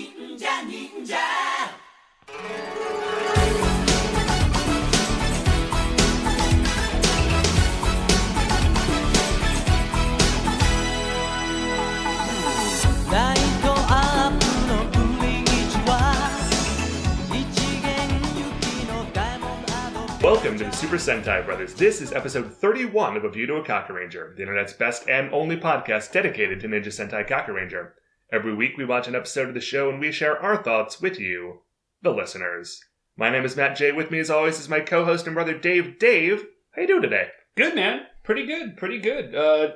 Welcome to the Super Sentai Brothers. This is episode 31 of A View to a Kakuranger, the internet's best and only podcast dedicated to Ninja Sentai Kakuranger. Every week we watch an episode of the show and we share our thoughts with you, the listeners. My name is Matt J. With me as always is my co-host and brother Dave. Dave, how you doing today? Good, man. Pretty good.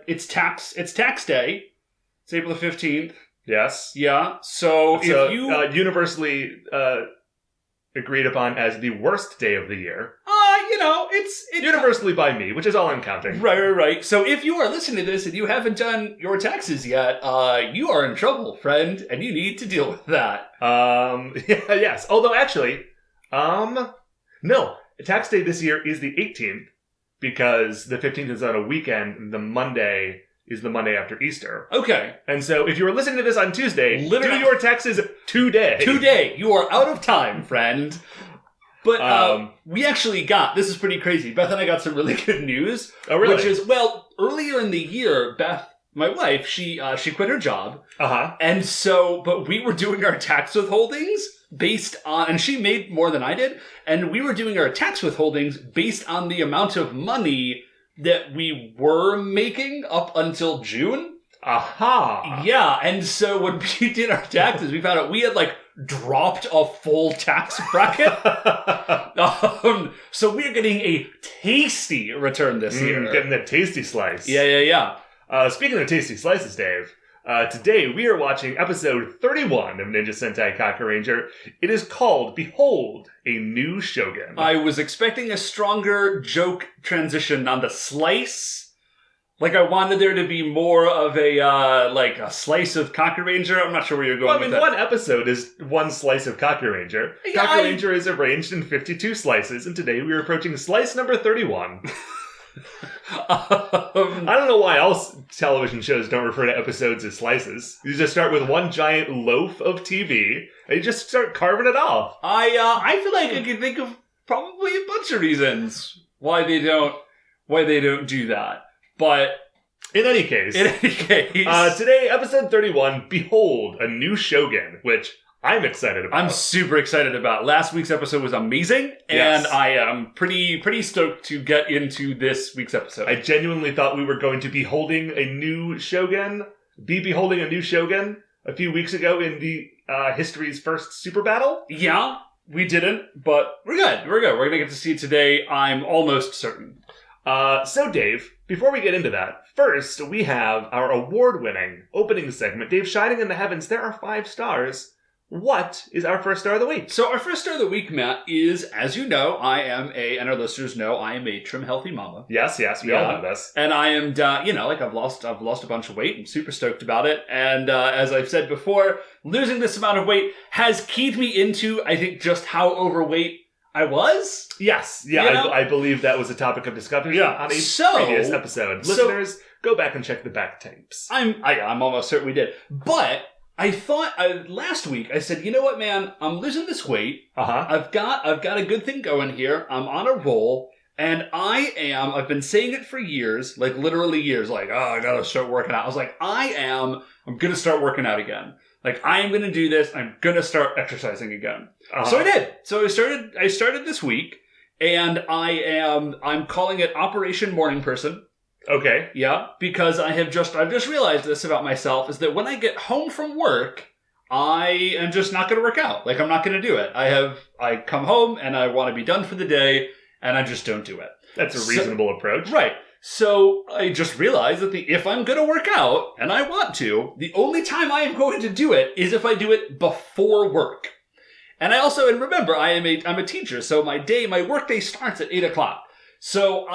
It's tax day. It's April the 15th. Yes. Yeah. So if you... universally agreed upon as the worst day of the year. It's universally by me, which is all I'm counting. Right. So if you are listening to this and you haven't done your taxes yet, you are in trouble, friend, and you need to deal with that. Yes. Although actually, no. Tax day this year is the 18th because the 15th is on a weekend. The Monday is the Monday after Easter. Okay. And so if you were listening to this on Tuesday, literally, do your taxes today. Today. You are out of time, friend. But we actually got, this is pretty crazy, Beth and I got some really good news. Oh, really? Which is, earlier in the year, Beth, my wife, she quit her job. Uh-huh. And so, but we were doing our tax withholdings based on, and she made more than I did, and we were doing our tax withholdings based on the amount of money that we were making up until June. Aha! Yeah, and so when we did our taxes, we found out we had, dropped a full tax bracket. So we're getting a tasty return this year. Getting the tasty slice. Yeah. Speaking of tasty slices, Dave, today we are watching episode 31 of Ninja Sentai Kakuranger. It is called Behold, a New Shogun. I was expecting a stronger joke transition on the slice. I wanted there to be more of a slice of Kakuranger. I'm not sure where you're going with that. One episode is one slice of Kakuranger. Yeah, Kakuranger is arranged in 52 slices, and today we are approaching slice number 31. I don't know why else television shows don't refer to episodes as slices. You just start with one giant loaf of TV, and you just start carving it off. I feel like I can think of probably a bunch of reasons why they don't do that. But in any case, today, episode 31, Behold, a New Shogun, which I'm excited about. I'm super excited about. Last week's episode was amazing, and I am pretty stoked to get into this week's episode. I genuinely thought we were going to be beholding a new Shogun a few weeks ago in the history's first super battle. Yeah, we didn't, but we're good. We're going to get to see it today, I'm almost certain. So Dave, before we get into that, first we have our award-winning opening segment, Dave Shining in the Heavens. There are 5 stars. What is our first star of the week? So our first star of the week, Matt, is, as you know, and our listeners know, I am a trim, healthy mama. Yes, we all know this. And I am, I've lost a bunch of weight. I'm super stoked about it. And as I've said before, losing this amount of weight has keyed me into, I think, just how overweight I was? Yes. Yeah, I believe that was a topic of discussion on a previous episode. Listeners, go back and check the back tapes. I'm almost certain we did. But I thought last week I said, you know what, man? I'm losing this weight. Uh-huh. I've got a good thing going here. I'm on a roll, and I've been saying it for years, literally years. I gotta start working out. I was like, I'm gonna start working out again. I am gonna do this. I'm gonna start exercising again. Uh-huh. So I did. So I started this week, and I'm calling it Operation Morning Person. Okay. Yeah, because I've just realized this about myself, is that when I get home from work, I am just not going to work out. I'm not going to do it. I come home and I want to be done for the day, and I just don't do it. That's a reasonable approach. Right. So I just realized that if I'm going to work out, and I want to, the only time I am going to do it is if I do it before work. And remember, I'm a teacher, so my work day starts at 8 o'clock. So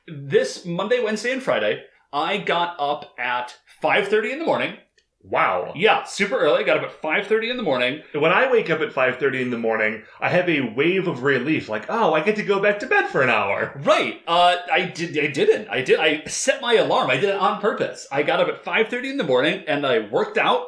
this Monday, Wednesday, and Friday, I got up at 5:30 in the morning. Wow. Yeah, super early. I got up at 5:30 in the morning. When I wake up at 5:30 in the morning, I have a wave of relief, I get to go back to bed for an hour. Right. I didn't. I set my alarm. I did it on purpose. I got up at 5:30 in the morning, and I worked out.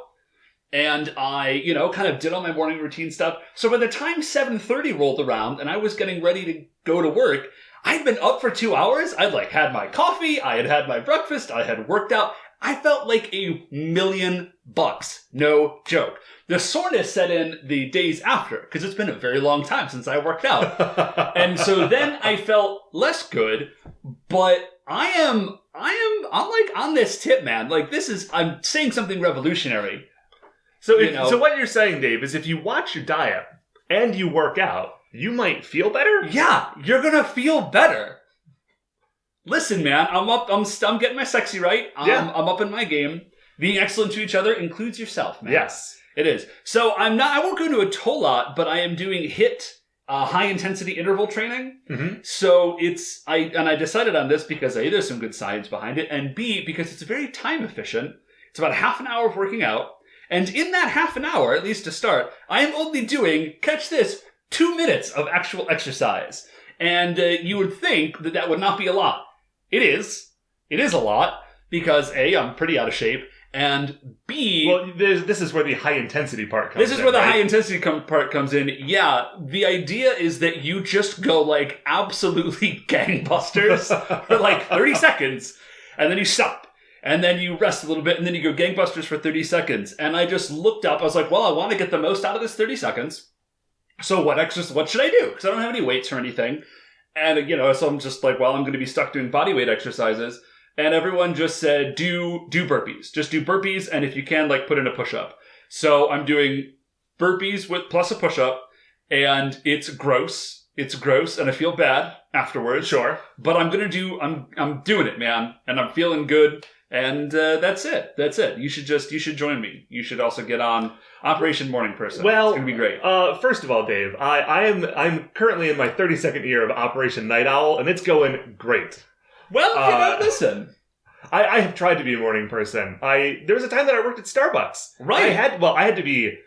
And I, kind of did all my morning routine stuff. So by the time 7:30 rolled around and I was getting ready to go to work, I'd been up for 2 hours. I'd had my coffee. I had my breakfast. I had worked out. I felt like $1,000,000. No joke. The soreness set in the days after, because it's been a very long time since I worked out. And so then I felt less good, but I'm on this tip, man. I'm saying something revolutionary. So so what you're saying, Dave, is if you watch your diet and you work out, you might feel better? Yeah, you're gonna feel better. Listen, man, I'm getting my sexy right. I'm up in my game. Being excellent to each other includes yourself, man. Yes. It is. So I won't go into a whole lot, but I am doing HIIT, high intensity interval training. Mm-hmm. So I decided on this because A, there's some good science behind it, and B, because it's very time efficient. It's about half an hour of working out. And in that half an hour, at least to start, I am only doing, catch this, 2 minutes of actual exercise. And you would think that would not be a lot. It is. It is a lot because A, I'm pretty out of shape, and B... Well, this is where the high-intensity part comes in. This is where the high-intensity part comes in. Yeah, the idea is that you just go, absolutely gangbusters for, 30 seconds, and then you stop. And then you rest a little bit, and then you go gangbusters for 30 seconds. And I just looked up. I was like, well, I want to get the most out of this 30 seconds. So what should I do? Because I don't have any weights or anything. And, so I'm just like, well, I'm going to be stuck doing body weight exercises. And everyone just said, do burpees. Just do burpees, and if you can, put in a push-up. So I'm doing burpees plus a push-up, and it's gross. It's gross, and I feel bad afterwards. Sure. But I'm doing it, man. And I'm feeling good. And that's it. That's it. You should join me. You should also get on Operation Morning Person. Well, it's gonna be great. First of all, Dave, I'm currently in my 32nd year of Operation Night Owl, and it's going great. Well, listen. I have tried to be a morning person. There was a time that I worked at Starbucks. Right. I had to be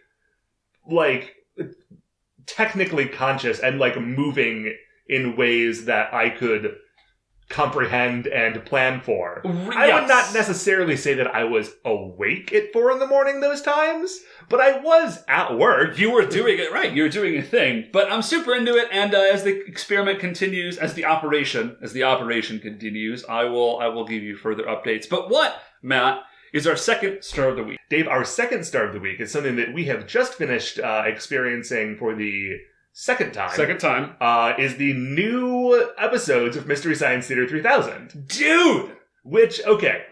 technically conscious and moving in ways that I could comprehend and plan for. Yes. I would not necessarily say that I was awake at 4 a.m. those times, but I was at work. You were doing it right. You were doing a thing. But I'm super into it, and as the experiment continues, as the operation continues, I will give you further updates. But what, Matt, is our second star of the week? Dave, our second star of the week is something that we have just finished experiencing for the second time. Is the new episodes of Mystery Science Theater 3000. Dude! Which, okay.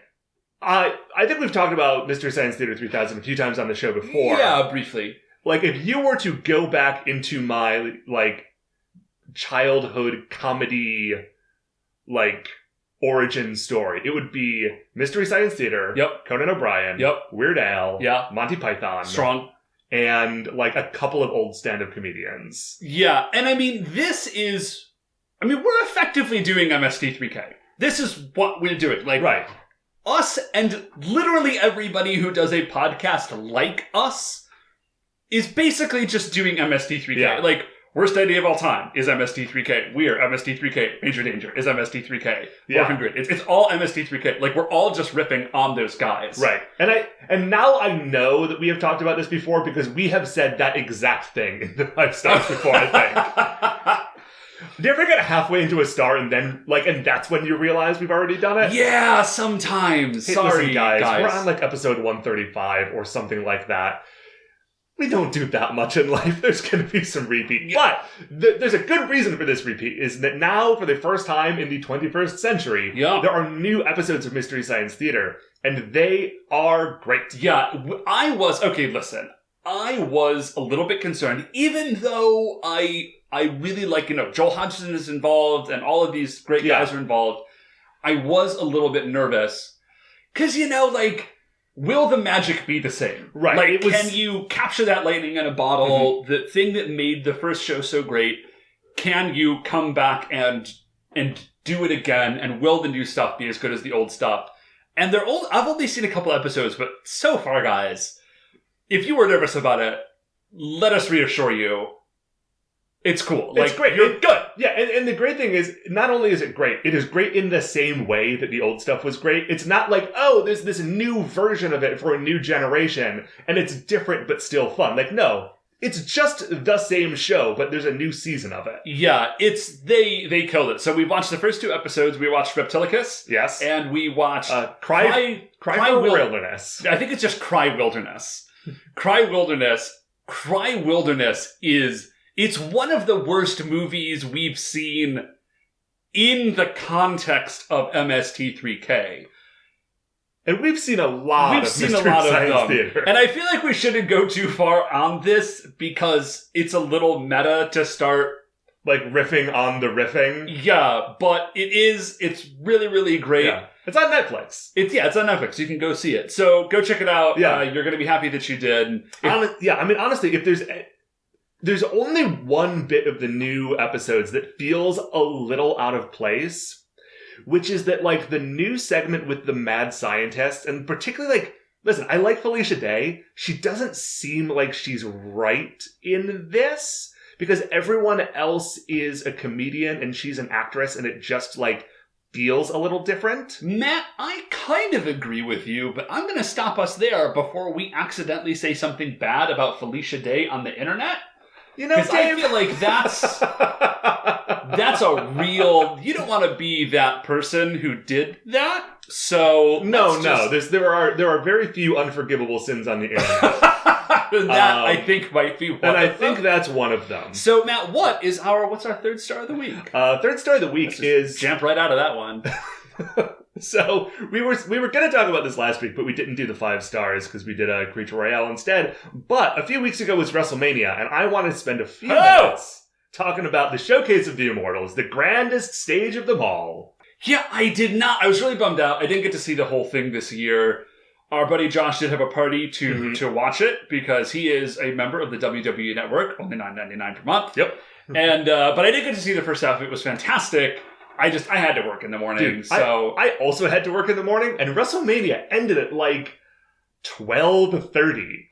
I think we've talked about Mystery Science Theater 3000 a few times on the show before. Yeah, briefly. If you were to go back into my, childhood comedy, origin story, it would be Mystery Science Theater, yep, Conan O'Brien, yep, Weird Al, yeah, Monty Python. Strong. And, a couple of old stand-up comedians. Yeah, and we're effectively doing MST3K. This is what we're doing. Right. Us and literally everybody who does a podcast like us is basically just doing MST3K. Yeah. Worst idea of all time is MST3K. We're MST3K. Major Danger is MST3K. Yeah. Orphan Grid. It's all MST3K. We're all just riffing on those guys. Right. And now I know that we have talked about this before because we have said that exact thing in the 5 stars before, I think. Do you ever get halfway into a star and then, and that's when you realize we've already done it? Yeah, sometimes. Hey, sorry, listen, guys. We're on, episode 135 or something like that. We don't do that much in life. There's going to be some repeat. Yeah. But there's a good reason for this repeat, is that now, for the first time in the 21st century, there are new episodes of Mystery Science Theater, and they are great. Yeah, I was a little bit concerned, even though I really Joel Hodgson is involved, and all of these great guys are involved. I was a little bit nervous, because, will the magic be the same? Right. Can you capture that lightning in a bottle? Mm-hmm. The thing that made the first show so great, can you come back and do it again? And will the new stuff be as good as the old stuff? And I've only seen a couple episodes, but so far, guys, if you were nervous about it, let us reassure you, It's cool. It's Like, great. You're good. Yeah, and the great thing is, not only is it great, it is great in the same way that the old stuff was great. It's not like, oh, there's this new version of it for a new generation, and it's different but still fun. Like, no, it's just the same show, but there's a new season of it. Yeah, they killed it. So we watched the first 2 episodes. We watched Reptilicus. Yes. And we watched Cry for Wilderness. I think it's just Cry Wilderness. Cry Wilderness is... It's one of the worst movies we've seen in the context of MST3K. And we've seen a lot of them. Theater. And I feel like we shouldn't go too far on this because it's a little meta to start... Like riffing on the riffing? Yeah, but it's really, really great. Yeah. It's on Netflix. It's on Netflix. You can go see it. So go check it out. Yeah. You're going to be happy that you did. Honestly, if there's only one bit of the new episodes that feels a little out of place, which is that, like, the new segment with the mad scientist, and particularly, like, listen, I like Felicia Day. She doesn't seem like she's right in this, because everyone else is a comedian and she's an actress, and it just, like, feels a little different. Matt, I kind of agree with you, but I'm going to stop us there before we accidentally say something bad about Felicia Day on the internet. You know, Dave, I feel like that's a real... You don't want to be that person who did that. So no. There are very few unforgivable sins on the internet. That I think might be one. And I think that's one of them. So Matt, what's our third star of the week? Third star of the week is jump right out of that one. So we were going to talk about this last week, but we didn't do the 5 stars because we did a Creature Royale instead. But a few weeks ago was WrestleMania, and I wanted to spend a few minutes talking about the Showcase of the Immortals, the grandest stage of them all. Yeah, I did not. I was really bummed out. I didn't get to see the whole thing this year. Our buddy Josh did have a party to watch it because he is a member of the WWE Network, only $9.99 per month. Yep. And but I did get to see the first half. It was fantastic. I had to work in the morning, Dude, so... I also had to work in the morning, and WrestleMania ended at, like, 12:30.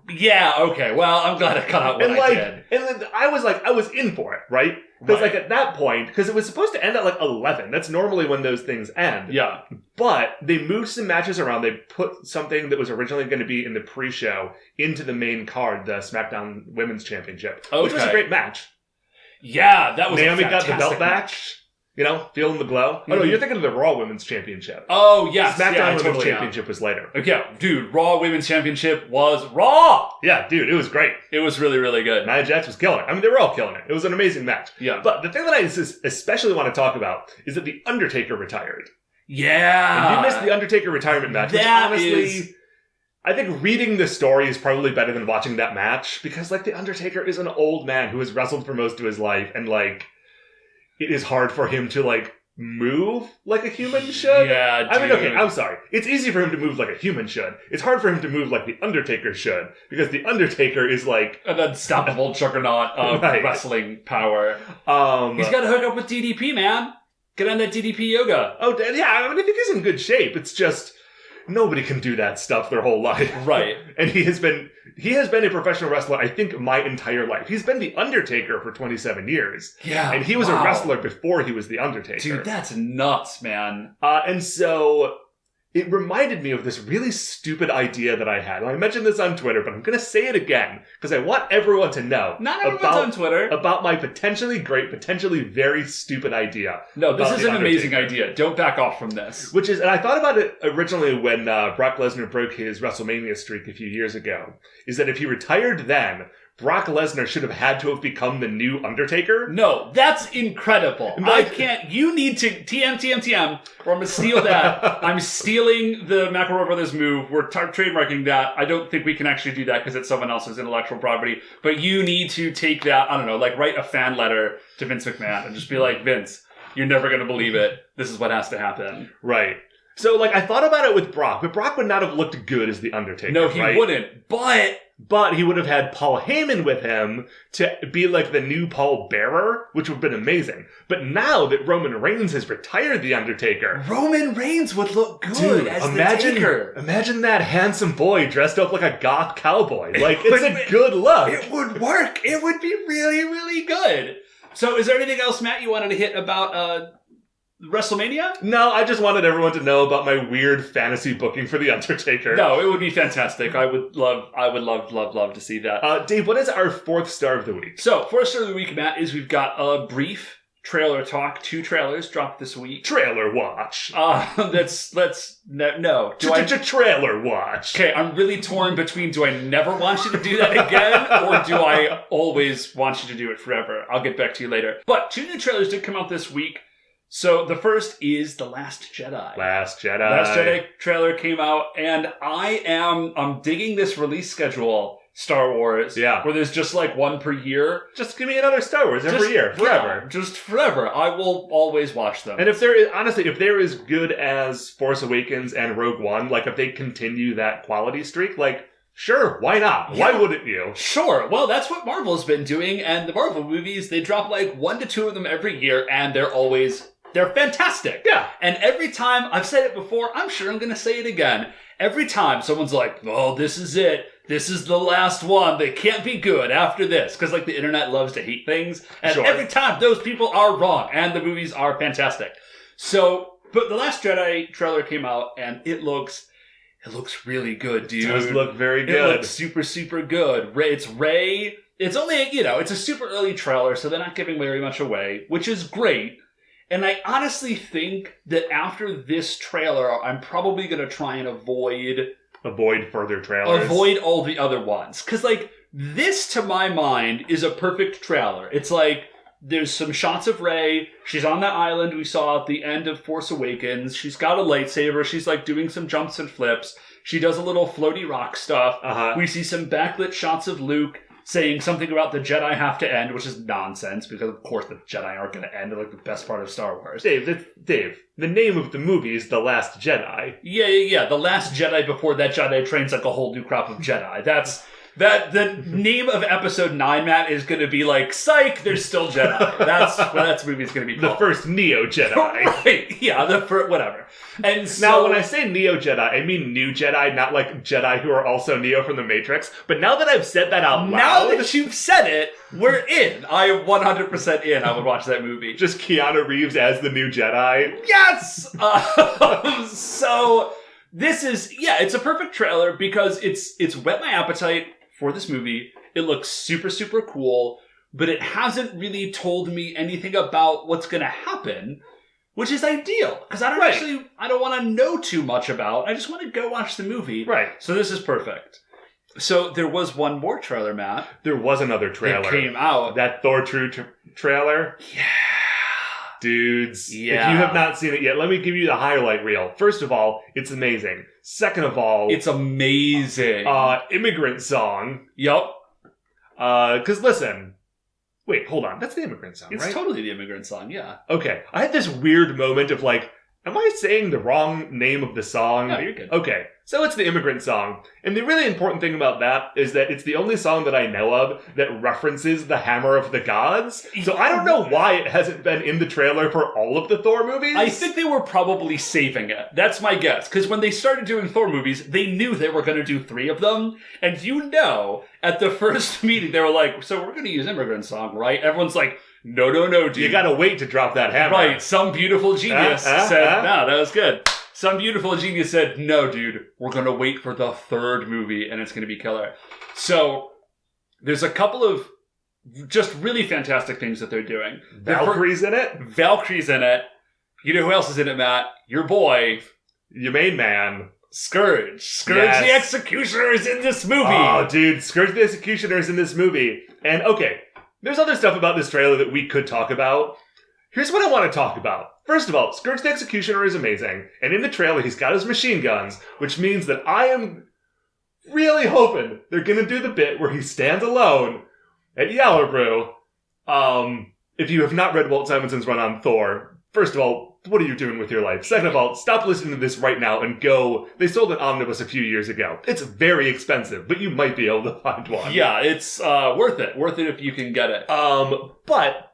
Yeah, okay, well, I'm glad I cut out what I did. And then I was in for it, right? Because, like, at that point, because it was supposed to end at, like, 11. That's normally when those things end. Yeah. But they moved some matches around. They put something that was originally going to be in the pre-show into the main card, the SmackDown Women's Championship, which was a great match. Yeah, that was Naomi a fantastic got the belt back. You know, feeling the glow. Mm-hmm. Oh, no, you're thinking of the Raw Women's Championship. Oh, yes. SmackDown Women's Championship was later. Yeah, dude, Raw Women's Championship was Raw! Yeah, dude, it was great. It was really, really good. Nia Jax was killing it. I mean, they were all killing it. It was an amazing match. Yeah. But the thing that I especially want to talk about is that The Undertaker retired. Yeah! And you missed The Undertaker retirement match, which honestly... I think reading the story is probably better than watching that match, because, like, The Undertaker is an old man who has wrestled for most of his life, and, like, it is hard for him to, like, move like a human should. Yeah, dude. I mean, okay, I'm sorry. It's easy for him to move like a human should. It's hard for him to move like The Undertaker should, because The Undertaker is like... an unstoppable juggernaut of wrestling power. He's got to hook up with DDP, man. Get on that DDP yoga. Oh, yeah, I mean, I think he's in good shape. It's just... nobody can do that stuff their whole life. Right. And he has been a professional wrestler, I think, my entire life. He's been The Undertaker for 27 years. Yeah. And he was a wrestler before he was The Undertaker. Dude, that's nuts, man. And so it reminded me of this really stupid idea that I had. And I mentioned this on Twitter, but I'm going to say it again because I want everyone to know. Not everyone's on Twitter. About my potentially great, potentially very stupid idea. No, this is an amazing idea. Don't back off from this. Which is, and I thought about it originally when Brock Lesnar broke his WrestleMania streak a few years ago, is that if he retired then, Brock Lesnar should have had to have become the new Undertaker. No, that's incredible. I can't. You need to TM, or I'm going to steal that. I'm stealing the McElroy Brothers move. We're trademarking that. I don't think we can actually do that because it's someone else's intellectual property. But you need to take that, I don't know, like write a fan letter to Vince McMahon and just be like, Vince, you're never going to believe it. This is what has to happen. Right. So, like, I thought about it with Brock, but Brock would not have looked good as The Undertaker. No, he wouldn't. but he would have had Paul Heyman with him to be like the new Paul Bearer, which would have been amazing. But now that Roman Reigns has retired The Undertaker... Roman Reigns would look good as the Taker. Imagine that handsome boy dressed up like a goth cowboy. Like, it's a good look. It would work. It would be really, really good. So is there anything else, Matt, you wanted to hit about WrestleMania? No, I just wanted everyone to know about my weird fantasy booking for The Undertaker. No, it would be fantastic. I would love to see that. Dave, what is our 4th star of the week? So, 4th star of the week, Matt, is we've got a brief trailer talk. 2 trailers dropped this week. Trailer watch. No. Trailer watch. Okay, I'm really torn between do I never want you to do that again, or do I always want you to do it forever? I'll get back to you later. But 2 new trailers did come out this week. So the first is The Last Jedi. Last Jedi. Last Jedi trailer came out, and I'm digging this release schedule, Star Wars. Yeah. Where there's just like one per year. Just give me another Star Wars every year. Forever. Yeah, just forever. I will always watch them. And if they're as good as Force Awakens and Rogue One, like if they continue that quality streak, like, sure, why not? Yeah. Why wouldn't you? Sure. Well, that's what Marvel's been doing, and the Marvel movies, they drop like 1 to 2 of them every year, and they're fantastic. Yeah. And every time, I've said it before, I'm sure I'm going to say it again. Every time someone's like, oh, this is it. This is the last one. They can't be good after this. Because like the internet loves to hate things. And Sure. Every time those people are wrong. And the movies are fantastic. So, but The Last Jedi trailer came out and it looks really good, dude. It does look very good. It looks super, super good. It's Rey. It's only, it's a super early trailer, so they're not giving very much away, which is great. And I honestly think that after this trailer, I'm probably going to try and avoid further trailers. Avoid all the other ones. Because, like, this, to my mind, is a perfect trailer. It's like, there's some shots of Rey. She's on that island we saw at the end of Force Awakens. She's got a lightsaber. She's, like, doing some jumps and flips. She does a little floaty rock stuff. Uh-huh. We see some backlit shots of Luke saying something about the Jedi have to end, which is nonsense, because of course the Jedi aren't going to end. They're like the best part of Star Wars. Dave, the name of the movie is The Last Jedi. Yeah. The Last Jedi before that Jedi trains like a whole new crop of Jedi. The name of episode 9, Matt, is going to be like, psych, there's still Jedi. That's what that movie's going to be called. The first Neo Jedi. Right, yeah, whatever. And so, now, when I say Neo Jedi, I mean new Jedi, not like Jedi who are also Neo from the Matrix. But now that I've said that out loud... Now that you've said it, we're in. I am 100% in. I would watch that movie. Just Keanu Reeves as the new Jedi. Yes! So, this is... Yeah, it's a perfect trailer because it's whet my appetite for this movie. It looks super, super cool, but it hasn't really told me anything about what's going to happen, which is ideal, because I don't want to know too much about. I just want to go watch the movie. Right. So this is perfect. So there was one more trailer, Matt. There was another trailer. That came out. That Thor True trailer. Yeah. Dudes. Yeah. If you have not seen it yet, let me give you the highlight reel. First of all, it's amazing. Second of all... It's amazing. Immigrant Song. Yup. Because listen... Wait, hold on. That's the Immigrant Song, right? It's totally the Immigrant Song, yeah. Okay. I had this weird moment of like, am I saying the wrong name of the song? No, you're good. Okay. So it's the Immigrant Song. And the really important thing about that is that it's the only song that I know of that references the Hammer of the Gods. So I don't know why it hasn't been in the trailer for all of the Thor movies. I think they were probably saving it. That's my guess. Because when they started doing Thor movies, they knew they were going to do 3 of them. And at the first meeting, they were like, so we're going to use Immigrant Song, right? Everyone's like, no, dude. You gotta wait to drop that hammer. Right. Some beautiful genius said, no, that was good. Some beautiful genius said, no, dude, we're going to wait for the 3rd movie and it's going to be killer. So there's a couple of just really fantastic things that they're doing. Valkyrie's in it. Valkyrie's in it. You know who else is in it, Matt? Your boy. Your main man. Scourge. Scourge the Executioner is in this movie. Oh, dude. Scourge the Executioner is in this movie. And, okay, there's other stuff about this trailer that we could talk about. Here's what I want to talk about. First of all, Scourge the Executioner is amazing, and in the trailer he's got his machine guns, which means that I am really hoping they're going to do the bit where he stands alone at Yellow Brew. If you have not read Walt Simonson's run on Thor, first of all, what are you doing with your life? Second of all, stop listening to this right now and go. They sold an omnibus a few years ago. It's very expensive, but you might be able to find one. Yeah, it's worth it. Worth it if you can get it. But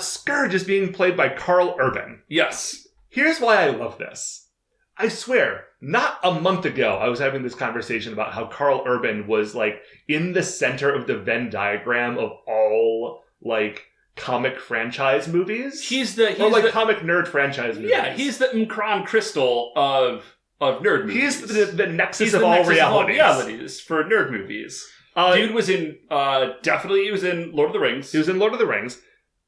Scourge is being played by Karl Urban. Yes. Here's why I love this. I swear, not a month ago, I was having this conversation about how Karl Urban was, like, in the center of the Venn diagram of all, like, comic franchise movies. He's comic nerd franchise movies. Yeah, he's the M'Kraan crystal of nerd movies. He's the nexus of all realities for nerd movies. Dude was in he was in Lord of the Rings. He was in Lord of the Rings.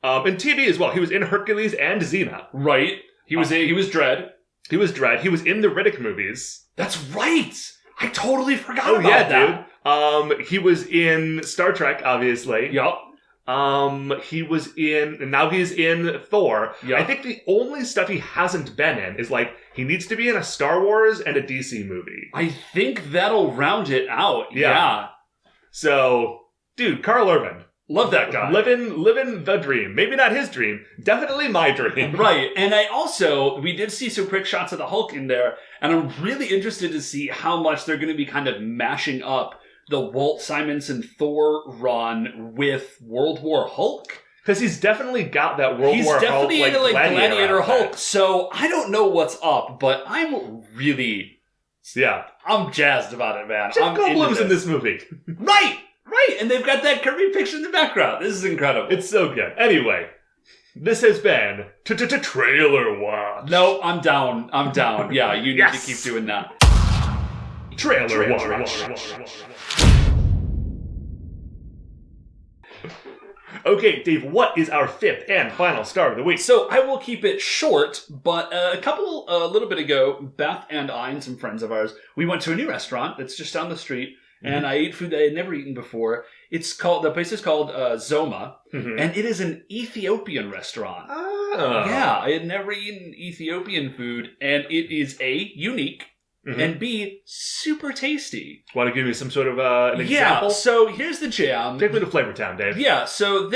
In TV as well. He was in Hercules and Xena. Right. He was Dredd. He was Dredd. He was in the Riddick movies. That's right. I totally forgot about that. Dude. He was in Star Trek, obviously. Yup. He was in, and now he's in Thor. Yep. I think the only stuff he hasn't been in is, like, he needs to be in a Star Wars and a DC movie. I think that'll round it out. Yeah. So, dude, Karl Urban. Love that guy. Living the dream. Maybe not his dream. Definitely my dream. Right. And we did see some quick shots of the Hulk in there, and I'm really interested to see how much they're going to be kind of mashing up the Walt Simonson Thor run with World War Hulk. Because he's definitely got that World War Hulk, definitely into, like, Gladiator outfit. Hulk. So I don't know what's up, but I'm really... Yeah. I'm jazzed about it, man. Jeff Goldblum's in this movie. Right! And they've got that curvy picture in the background. This is incredible. It's so good. Anyway, this has been Trailer Watch. No, I'm down. Yeah, you need to keep doing that. Trailer Watch. Okay, Dave, what is our fifth and final star of the week? So I will keep it short, but a little bit ago, Beth and I and some friends of ours, we went to a new restaurant that's just down the street, and I ate food that I had never eaten before. The place is called Zoma, and it is an Ethiopian restaurant. Oh. Yeah, I had never eaten Ethiopian food, and it is A, unique, and B, super tasty. Want to give me some sort of an example? Yeah, so here's the jam. Take me to Flavor Town, Dave. Yeah, so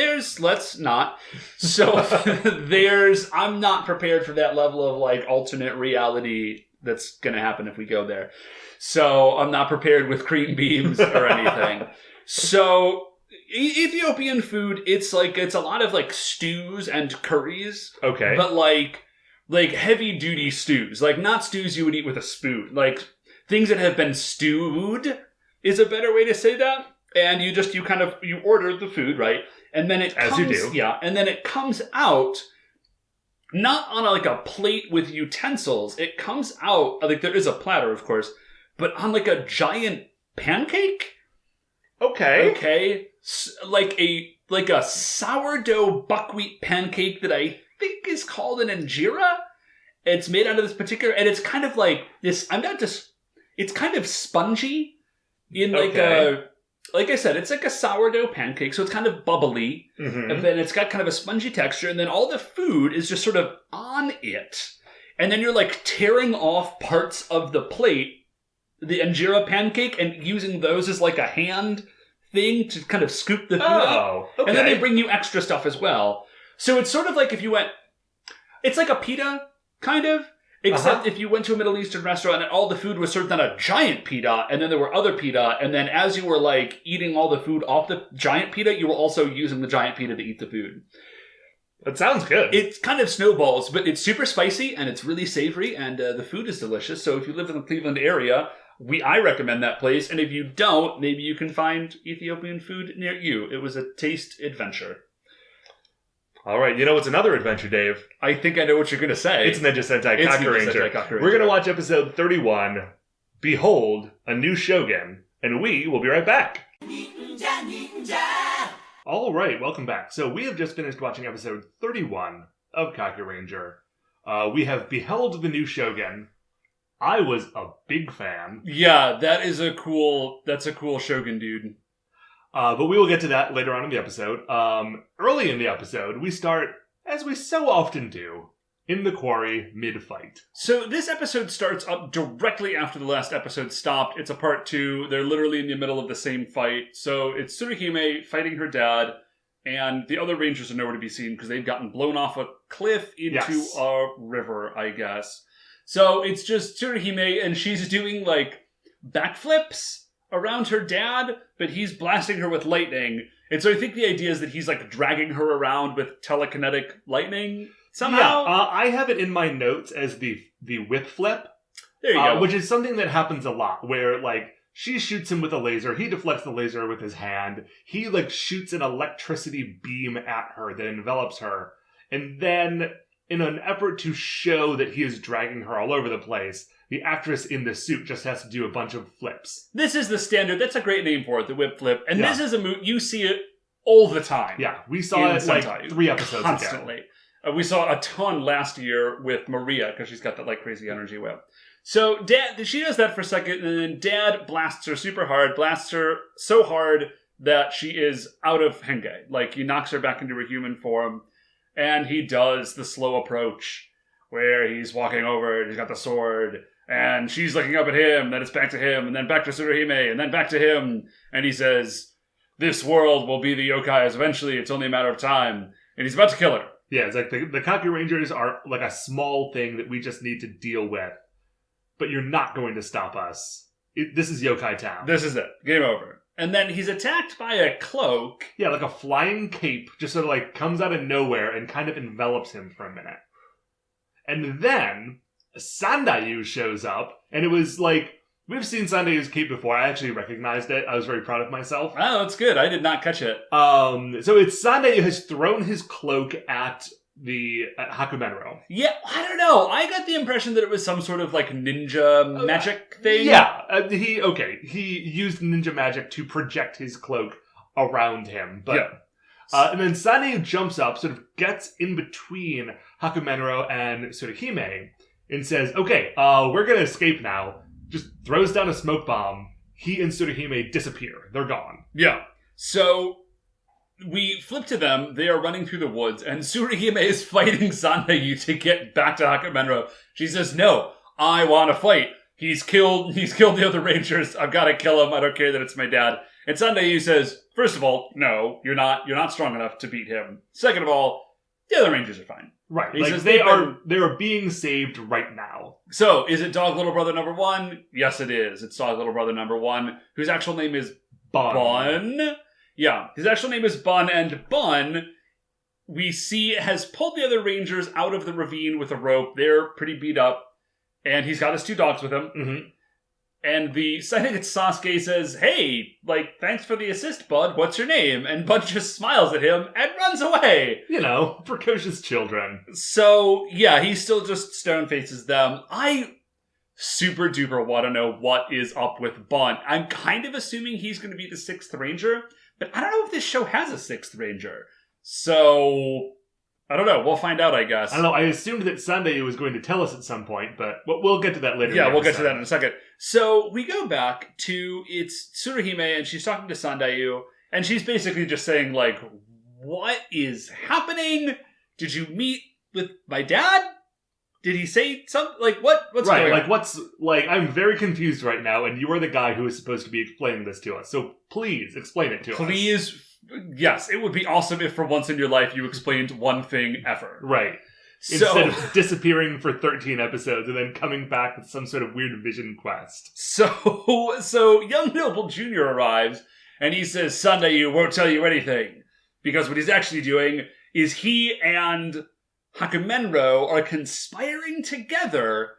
I'm not prepared for that level of, like, alternate reality that's going to happen if we go there. So I'm not prepared with cream beans or anything. So Ethiopian food, it's a lot of, like, stews and curries. Okay. But like heavy duty stews, like not stews you would eat with a spoon, like things that have been stewed is a better way to say that. And you order the food, right? And then and then it comes out not on a plate with utensils. It comes out, like, there is a platter, of course, but on, like, a giant pancake. Okay. Like a sourdough buckwheat pancake that I think is called an injera. It's made out of this particular, and it's kind of like this. It's kind of spongy in like I said, it's like a sourdough pancake, so it's kind of bubbly, and then it's got kind of a spongy texture, and then all the food is just sort of on it, and then you're, like, tearing off parts of the plate, the injera pancake, and using those as, like, a hand thing to kind of scoop the food up. Okay. And then they bring you extra stuff as well. So it's sort of like if you went... It's like a pita, kind of. Except if you went to a Middle Eastern restaurant and all the food was served on a giant pita, and then there were other pita, and then as you were, like, eating all the food off the giant pita, you were also using the giant pita to eat the food. That sounds good. It kind of snowballs, but it's super spicy, and it's really savory, and the food is delicious. So if you live in the Cleveland area, I recommend that place. And if you don't, maybe you can find Ethiopian food near you. It was a taste adventure. All right, you know what's another adventure, Dave? I think I know what you're going to say. It's Ninja Sentai Kakuranger. We're going to watch episode 31, Behold, a New Shogun, and we will be right back. All right, welcome back. So we have just finished watching episode 31 of Kakuranger. We have beheld the new Shogun. I was a big fan. Yeah, that's a cool Shogun, dude. But we will get to that later on in the episode. Early in the episode, we start, as we so often do, in the quarry mid-fight. So this episode starts up directly after the last episode stopped. It's a part 2. They're literally in the middle of the same fight. So it's Tsuruhime fighting her dad, and the other Rangers are nowhere to be seen because they've gotten blown off a cliff into a river, I guess. So it's just Tsuruhime, and she's doing, like, backflips around her dad, but he's blasting her with lightning. And so I think the idea is that he's, like, dragging her around with telekinetic lightning somehow. Yeah, I have it in my notes as the whip flip. There you go. Which is something that happens a lot, where, like, she shoots him with a laser, he deflects the laser with his hand, he, like, shoots an electricity beam at her that envelops her, and then, in an effort to show that he is dragging her all over the place, the actress in the suit just has to do a bunch of flips. This is the standard. That's a great name for it, the whip flip. And this is a move, you see it all the time. Yeah, we saw it like 3 episodes constantly. ago. We saw a ton last year with Maria, because she's got that, like, crazy energy whip. So she does that for a second, and then Dad blasts her super hard, blasts her so hard that she is out of Henge. Like, he knocks her back into her human form, and he does the slow approach, where he's walking over, and he's got the sword, and she's looking up at him, then it's back to him, and then back to Tsuruhime, and then back to him, and he says, "This world will be the yokai's eventually, it's only a matter of time," and he's about to kill her. Yeah, it's like the Kakurangers are like a small thing that we just need to deal with, but you're not going to stop us. This is Yokai Town. This is it. Game over. And then he's attacked by a cloak. Yeah, like a flying cape just sort of like comes out of nowhere and kind of envelops him for a minute. And then Sandaiyu shows up, and it was like, we've seen Sandaiyu's cape before. I actually recognized it. I was very proud of myself. Oh, that's good. I did not catch it. So it's Sandaiyu has thrown his cloak at Hakumenro. Yeah, I don't know. I got the impression that it was some sort of like ninja magic thing. Yeah, he used ninja magic to project his cloak around him. But and then Sandaiyu jumps up, sort of gets in between Hakumenro and Tsuruhime, and says, "Okay, we're gonna escape now." Just throws down a smoke bomb. He and Tsuruhime disappear. They're gone. Yeah. So we flip to them. They are running through the woods, and Tsuruhime is fighting Sandaiyu to get back to Hakumenro. She says, "No, I want to fight. He's killed the other Rangers. I've got to kill him. I don't care that it's my dad." And Sandaiyu says, "First of all, no, you're not strong enough to beat him. Second of all, the other Rangers are fine." Right. He says they are being saved right now. So, is it Dog Little Brother number 1? Yes, it is. It's Dog Little Brother number 1, whose actual name is Bun. Yeah, his actual name is Bun, and Bun, we see, has pulled the other Rangers out of the ravine with a rope. They're pretty beat up, and he's got his 2 dogs with him. Mm-hmm. And I think it's Sasuke says, "Hey, like, thanks for the assist, Bud. What's your name?" And Bud just smiles at him and runs away. You know, precocious children. So, yeah, he still just stone faces them. I super duper want to know what is up with Bun. I'm kind of assuming he's going to be the 6th Ranger, but I don't know if this show has a 6th Ranger. So, I don't know. We'll find out, I guess. I don't know. I assumed that Sandaiyu was going to tell us at some point, but we'll get to that later. Yeah, we'll get to that in a second. So we go back to, it's Tsuruhime, and she's talking to Sandaiyu, and she's basically just saying, like, "What is happening? Did you meet with my dad? Did he say something? Like, what's going on?" I'm very confused right now, and you are the guy who is supposed to be explaining this to us. So please explain it to us. Please. Yes, it would be awesome if for once in your life you explained one thing ever. Right. Instead of disappearing for 13 episodes and then coming back with some sort of weird vision quest. So young Noble Jr. arrives, and he says, "Sandaiyu won't tell you anything." Because what he's actually doing is he and Hakumenro are conspiring together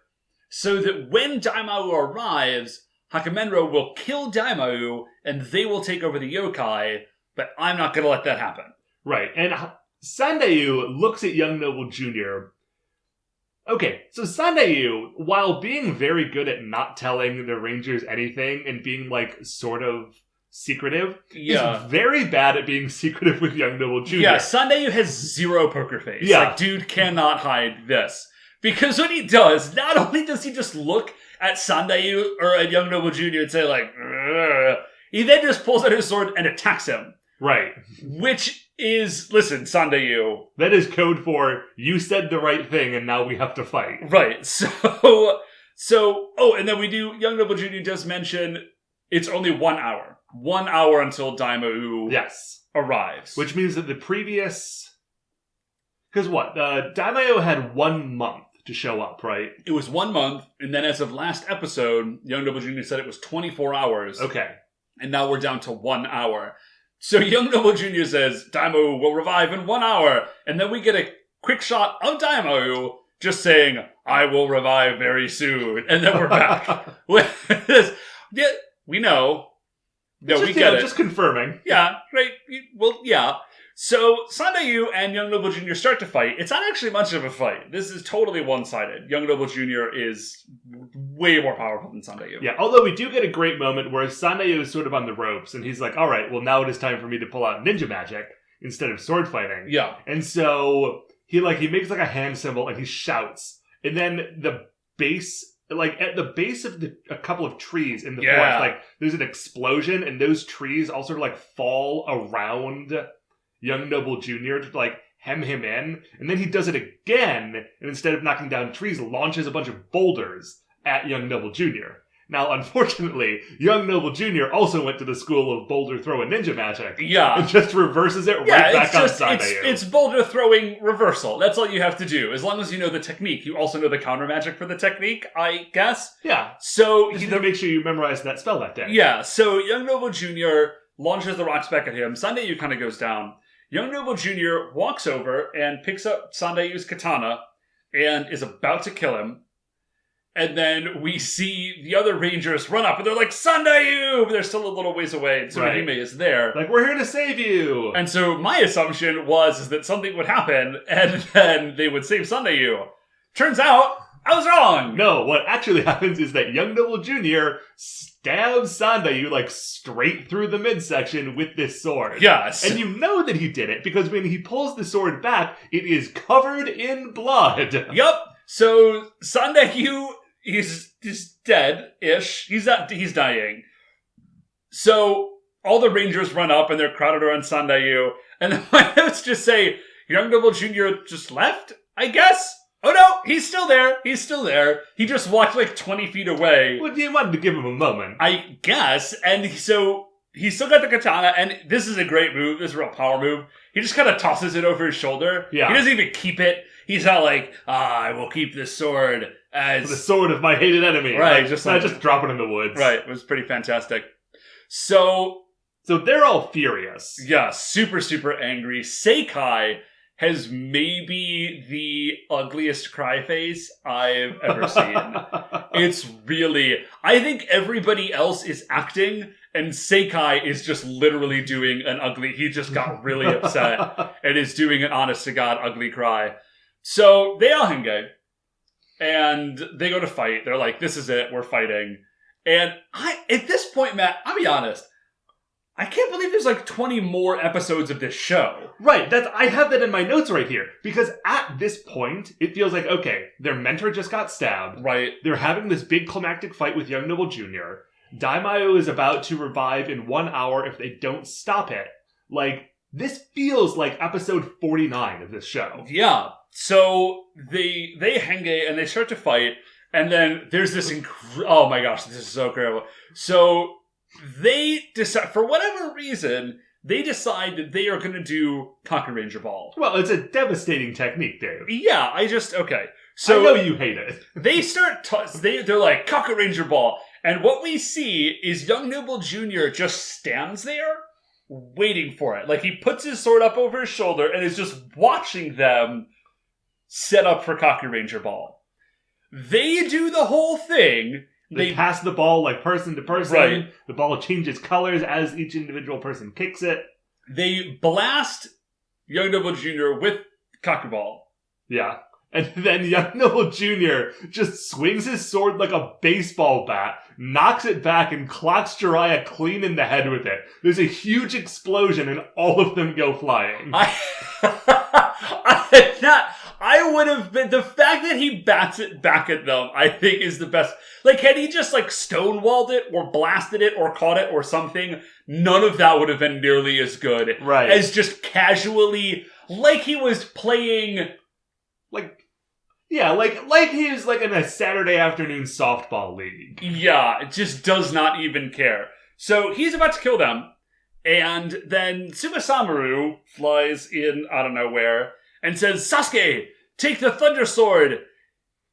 so that when Daimao arrives, Hakumenro will kill Daimao, and they will take over the yokai, but I'm not going to let that happen. Right, and Sandaiyu looks at young Noble Jr. Okay, so Sandaiyu, while being very good at not telling the Rangers anything and being, like, sort of secretive, is very bad at being secretive with young Noble Jr. Yeah, Sandaiyu has 0 poker face. Yeah. Like, dude cannot hide this. Because what he does, not only does he just look at Sandaiyu or at young Noble Jr. and say, like, "Ugh," he then just pulls out his sword and attacks him. Right. Which is, listen, Sandaiyu. That is code for, you said the right thing and now we have to fight. Right. And then we do, young Noble Jr. does mention it's only 1 hour. 1 hour until Daimao arrives. Which means that the previous... Because what? Daimyo had 1 month to show up, right? It was 1 month, and then as of last episode, Young Noble Jr. said it was 24 hours. Okay. And now we're down to 1 hour. So Young Noble Jr. says, Daimyo will revive in 1 hour. And then we get a quick shot of Daimyo just saying, I will revive very soon. And then we're back. Yeah, we know. No, we get it. Just confirming. Yeah, right. Well, yeah. So Sandayu and Young Noble Jr. start to fight. It's not actually much of a fight. This is totally one-sided. Young Noble Jr. is way more powerful than Sandayu. Yeah, although we do get a great moment where Sandayu is sort of on the ropes, and he's like, all right, well, now it is time for me to pull out ninja magic instead of sword fighting. Yeah. And so he makes like a hand symbol, and he shouts. And then the base... Like, at the base of a couple of trees in the forest, like, there's an explosion, and those trees all sort of, like, fall around Young Noble Jr. to, like, hem him in. And then he does it again, and instead of knocking down trees, launches a bunch of boulders at Young Noble Jr. Now, unfortunately, Young Noble Jr. also went to the school of boulder throw and ninja magic. Yeah. And just reverses it right back on Sandayu. It's boulder throwing reversal. That's all you have to do. As long as you know the technique. You also know the counter magic for the technique, I guess. Yeah. So just to make sure you memorize that spell that day. Yeah. So Young Noble Jr. launches the rocks back at him. Sandayu kind of goes down. Young Noble Jr. walks over and picks up Sandayu's katana and is about to kill him. And then we see the other Rangers run up, and they're like, Sandayu! But they're still a little ways away, and Tsuruhime is there. Like, we're here to save you! And so my assumption was that something would happen, and then they would save Sandayu. Turns out, I was wrong! No, what actually happens is that Young Noble Jr. stabs Sandayu, like, straight through the midsection with this sword. Yes. And you know that he did it, because when he pulls the sword back, it is covered in blood. Yup. So Sandayu... He's dead-ish. He's dying. So all the Rangers run up and they're crowded around Sandayu. And then my notes just say, Young Noble Jr. just left, I guess? Oh no, he's still there. He just walked like 20 feet away. Well, you wanted to give him a moment. I guess. And so he's still got the katana. And this is a great move. This is a real power move. He just kind of tosses it over his shoulder. Yeah. He doesn't even keep it. He's not like, I will keep this sword as... the sword of my hated enemy. Right. Like, just drop it in the woods. Right. It was pretty fantastic. So they're all furious. Yeah. Super, super angry. Seikai has maybe the ugliest cry face I've ever seen. It's really... I think everybody else is acting, and Seikai is just literally doing an ugly... He just got really upset and is doing an honest-to-God ugly cry. So they all henge, and they go to fight. They're like, this is it, we're fighting. And at this point, Matt, I'll be honest, I can't believe there's like 20 more episodes of this show. Right, I have that in my notes right here. Because at this point, it feels like, okay, their mentor just got stabbed. Right. They're having this big climactic fight with Young Noble Jr. Daimyo is about to revive in 1 hour if they don't stop it. Like, this feels like episode 49 of this show. Yeah. So they henge and they start to fight, and then there's this oh my gosh, this is so incredible. So they decide, for whatever reason, they decide that they are going to do Kakuranger Ball. Well, it's a devastating technique, Dave. Yeah, okay. So I know you hate it. They start, they're like, Kakuranger Ball, and what we see is Young Noble Jr. just stands there waiting for it. Like, he puts his sword up over his shoulder and is just watching them set up for Kakuranger Ball. They do the whole thing. They pass the ball like person to person. Right. The ball changes colors as each individual person kicks it. They blast Young Noble Jr. with Kakuball. Yeah. And then Young Noble Jr. just swings his sword like a baseball bat, knocks it back, and clocks Jiraiya clean in the head with it. There's a huge explosion, and all of them go flying. I would have been... The fact that he bats it back at them, I think, is the best. Like, had he just, like, stonewalled it, or blasted it, or caught it, or something, none of that would have been nearly as good. Right. As just casually, like he was playing... Like he was like in a Saturday afternoon softball league. Yeah, it just does not even care. So he's about to kill them, And then Super Samaru flies in out of nowhere and says, Sasuke, take the Thunder Sword,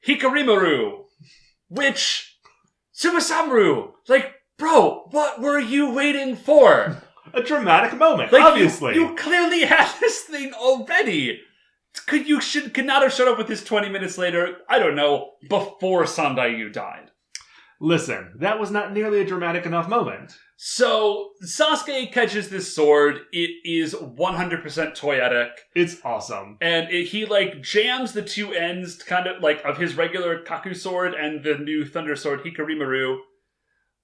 Hikarimaru. Which, Super Samaru, like, bro, what were you waiting for? A dramatic moment, like, obviously. You clearly had this thing already. Could not have showed up with this 20 minutes later, I don't know, before Sandai died. Listen, that was not nearly a dramatic enough moment. So, Sasuke catches this sword. It is 100% toyetic. It's awesome. And he, like, jams the two ends, kind of, like, of his regular Kaku sword and the new Thunder Sword, Hikarimaru.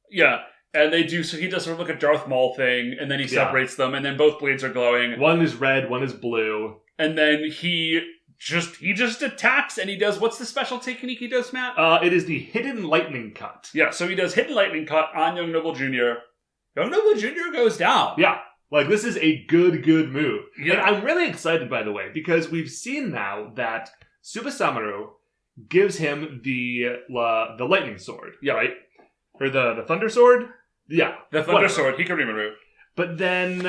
Yeah. And they do, so he does sort of like a Darth Maul thing, and then he separates them, and then both blades are glowing. One is red, one is blue. And then he just attacks, and he does, what's the special technique he does, Matt? It is the Hidden Lightning Cut. Yeah, so he does Hidden Lightning Cut on Young Noble Jr. Young Noble Jr. goes down. Yeah, like this is a good move. Yeah. And I'm really excited, by the way, because we've seen now that Super Samaru gives him the Lightning Sword, right? Or the Thunder Sword? Yeah. The Thunder Sword, Hikarimaru. But then,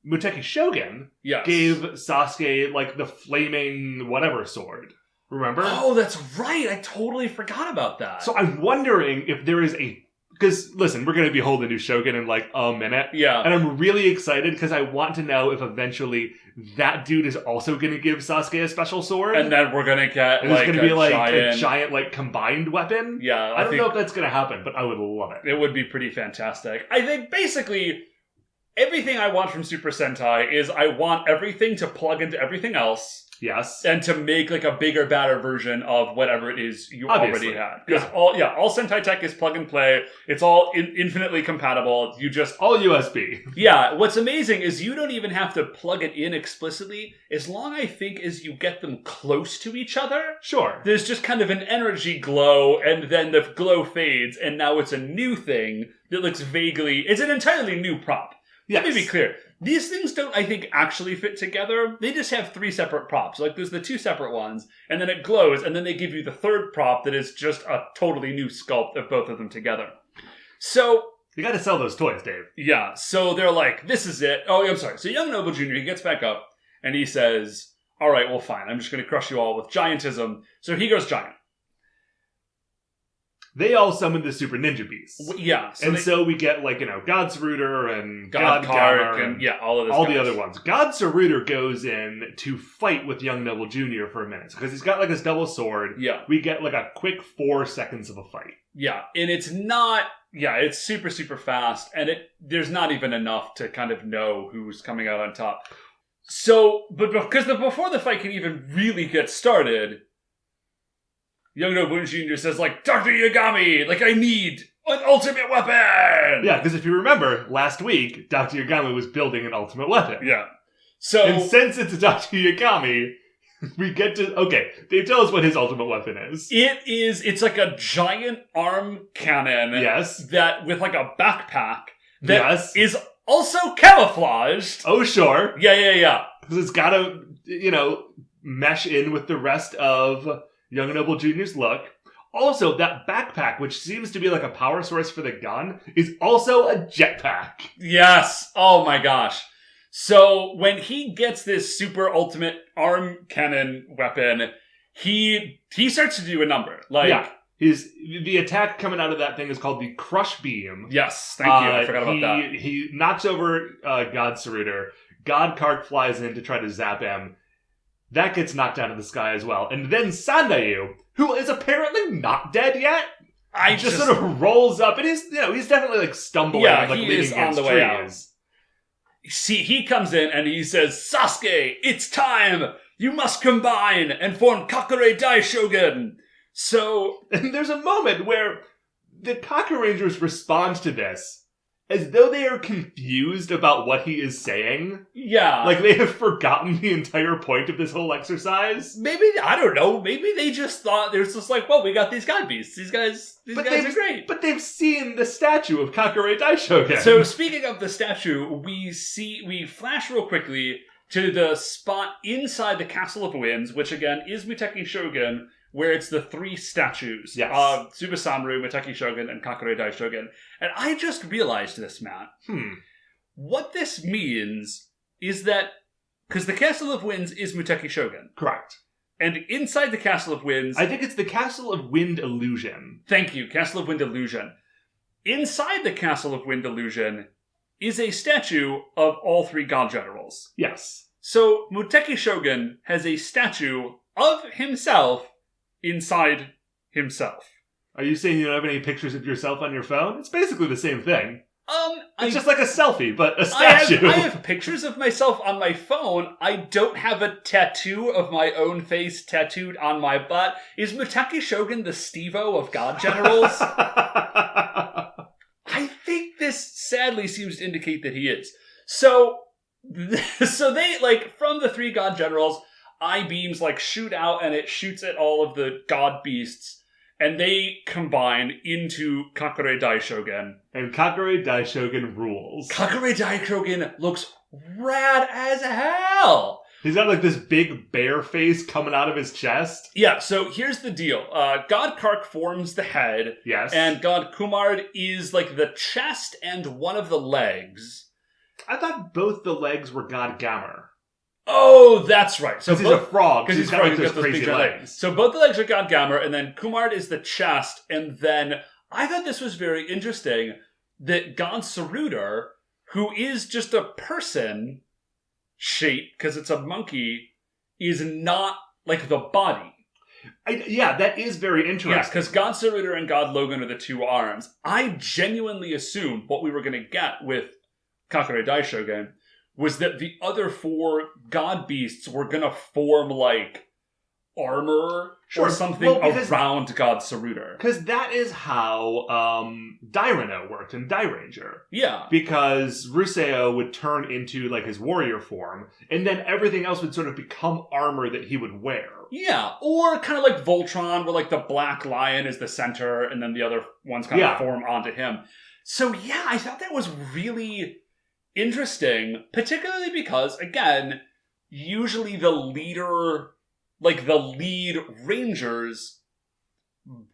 Muteki Shogun gave Sasuke, like, the flaming whatever sword. Remember? Oh, that's right. I totally forgot about that. So I'm wondering if there is a... Because, listen, we're going to behold the new Shogun in, like, a minute. Yeah. And I'm really excited because I want to know if eventually that dude is also going to give Sasuke a special sword. And then we're going to get, and like, it's going to be, like, giant... a giant, like, combined weapon. Yeah. I don't know if that's going to happen, but I would love it. It would be pretty fantastic. I think, basically... Everything I want from Super Sentai is I want everything to plug into everything else. Yes. And to make like a bigger, badder version of whatever it is you Obviously. already had. Because all Sentai tech is plug and play. It's all infinitely compatible. You just... All USB. Yeah. What's amazing is you don't even have to plug it in explicitly. As long, I think, as you get them close to each other. Sure. There's just kind of an energy glow, and then the glow fades, and now it's a new thing that looks vaguely... It's an entirely new prop. Yes. Let me be clear. These things don't, I think, actually fit together. They just have three separate props. Like, there's the two separate ones, and then it glows, and then they give you the third prop that is just a totally new sculpt of both of them together. So... You gotta sell those toys, Dave. Yeah, so they're like, this is it. Oh, I'm sorry. So Young Noble Jr., he gets back up, and he says, all right, well, fine. I'm just going to crush you all with giantism. So he goes giant. They all summon the Super Ninja Beasts. Yeah. So we get, like, God Saruder and God Kark and all of those all guys. the other ones. God Saruder goes in to fight with Young Noble Jr. for a minute. Because he's got, like, his double sword. Yeah. We get, like, a quick 4 seconds of a fight. Yeah. And it's not... Yeah, it's super, super fast. And there's not even enough to kind of know who's coming out on top. So, but because before the fight can even really get started... Young Noble Jr. says, like, Dr. Yagami, like, I need an ultimate weapon! Yeah, because if you remember, last week, Dr. Yagami was building an ultimate weapon. Yeah. So... And since it's Dr. Yagami, we get to... Okay, Dave, tell us what his ultimate weapon is. It's like a giant arm cannon. Yes. That, with, like, a backpack that is also camouflaged. Oh, sure. Yeah. Because it's got to, mesh in with the rest of... Young Noble Jr.'s look. Also, that backpack, which seems to be like a power source for the gun, is also a jetpack. Yes. Oh my gosh. So when he gets this super ultimate arm cannon weapon, he starts to do a number. Like, the attack coming out of that thing is called the Crush Beam. Yes, thank you. I forgot about that. He knocks over God Saruder. God Kark flies in to try to zap him. That gets knocked out of the sky as well. And then Sandai, who is apparently not dead yet, just sort of rolls up. And he's definitely like stumbling. Yeah, like, he leaning is on the trees. way out. See, he comes in and he says, Sasuke, it's time! You must combine and form Kakuranger Shogun! So... And there's a moment where the Kakurangers respond to this as though they are confused about what he is saying. Yeah. Like, they have forgotten the entire point of this whole exercise. Maybe, I don't know, maybe they just thought, they're just like, well, we got these god beasts. These guys are great. But they've seen the statue of Kakuranger Shogun. So, speaking of the statue, we flash real quickly to the spot inside the Castle of Winds, which again is Muteki Shogun, where it's the three statues of Super Samaru, Muteki Shogun, and Kakuranger Shogun. And I just realized this, Matt. what this means is that, because the Castle of Winds is Muteki Shogun. Correct. And inside the Castle of Winds... I think it's the Castle of Wind Illusion. Thank you, Castle of Wind Illusion. Inside the Castle of Wind Illusion is a statue of all three god generals. Yes. So Muteki Shogun has a statue of himself inside himself. Are you saying you don't have any pictures of yourself on your phone? It's basically the same thing. It's just like a selfie, but a statue. I have pictures of myself on my phone. I don't have a tattoo of my own face tattooed on my butt. Is Muteki Shogun the Steve-O of god generals? I think this sadly seems to indicate that he is. So they, like, from the three god generals, I-beams, like, shoot out, and it shoots at all of the god beasts. And they combine into Kakure Daishogun. And Kakure Daishogun rules. Kakure Daishogun looks rad as hell. He's got like this big bear face coming out of his chest. Yeah, so here's the deal. God Kark forms the head. Yes. And God Kumard is like the chest and one of the legs. I thought both the legs were God Gamer. Oh, that's right. So he's a frog. Because he's got like those crazy legs. So both the legs are God Gamer, and then Kumard is the chest, and then I thought this was very interesting that God Saruder, who is just a person shape, because it's a monkey, is not like the body. Yeah, that is very interesting. Yes, because God Saruder and God Logan are the two arms. I genuinely assumed what we were going to get with Kakure Daishogun was that the other four god beasts were going to form, like, armor or something around God Saruder. Because that is how Daireno worked in Dairanger. Yeah. Because Ruseo would turn into, like, his warrior form, and then everything else would sort of become armor that he would wear. Yeah, or kind of like Voltron, where, like, the black lion is the center, and then the other ones kind of form onto him. So, yeah, I thought that was really interesting, particularly because, again, usually the leader, like the lead ranger's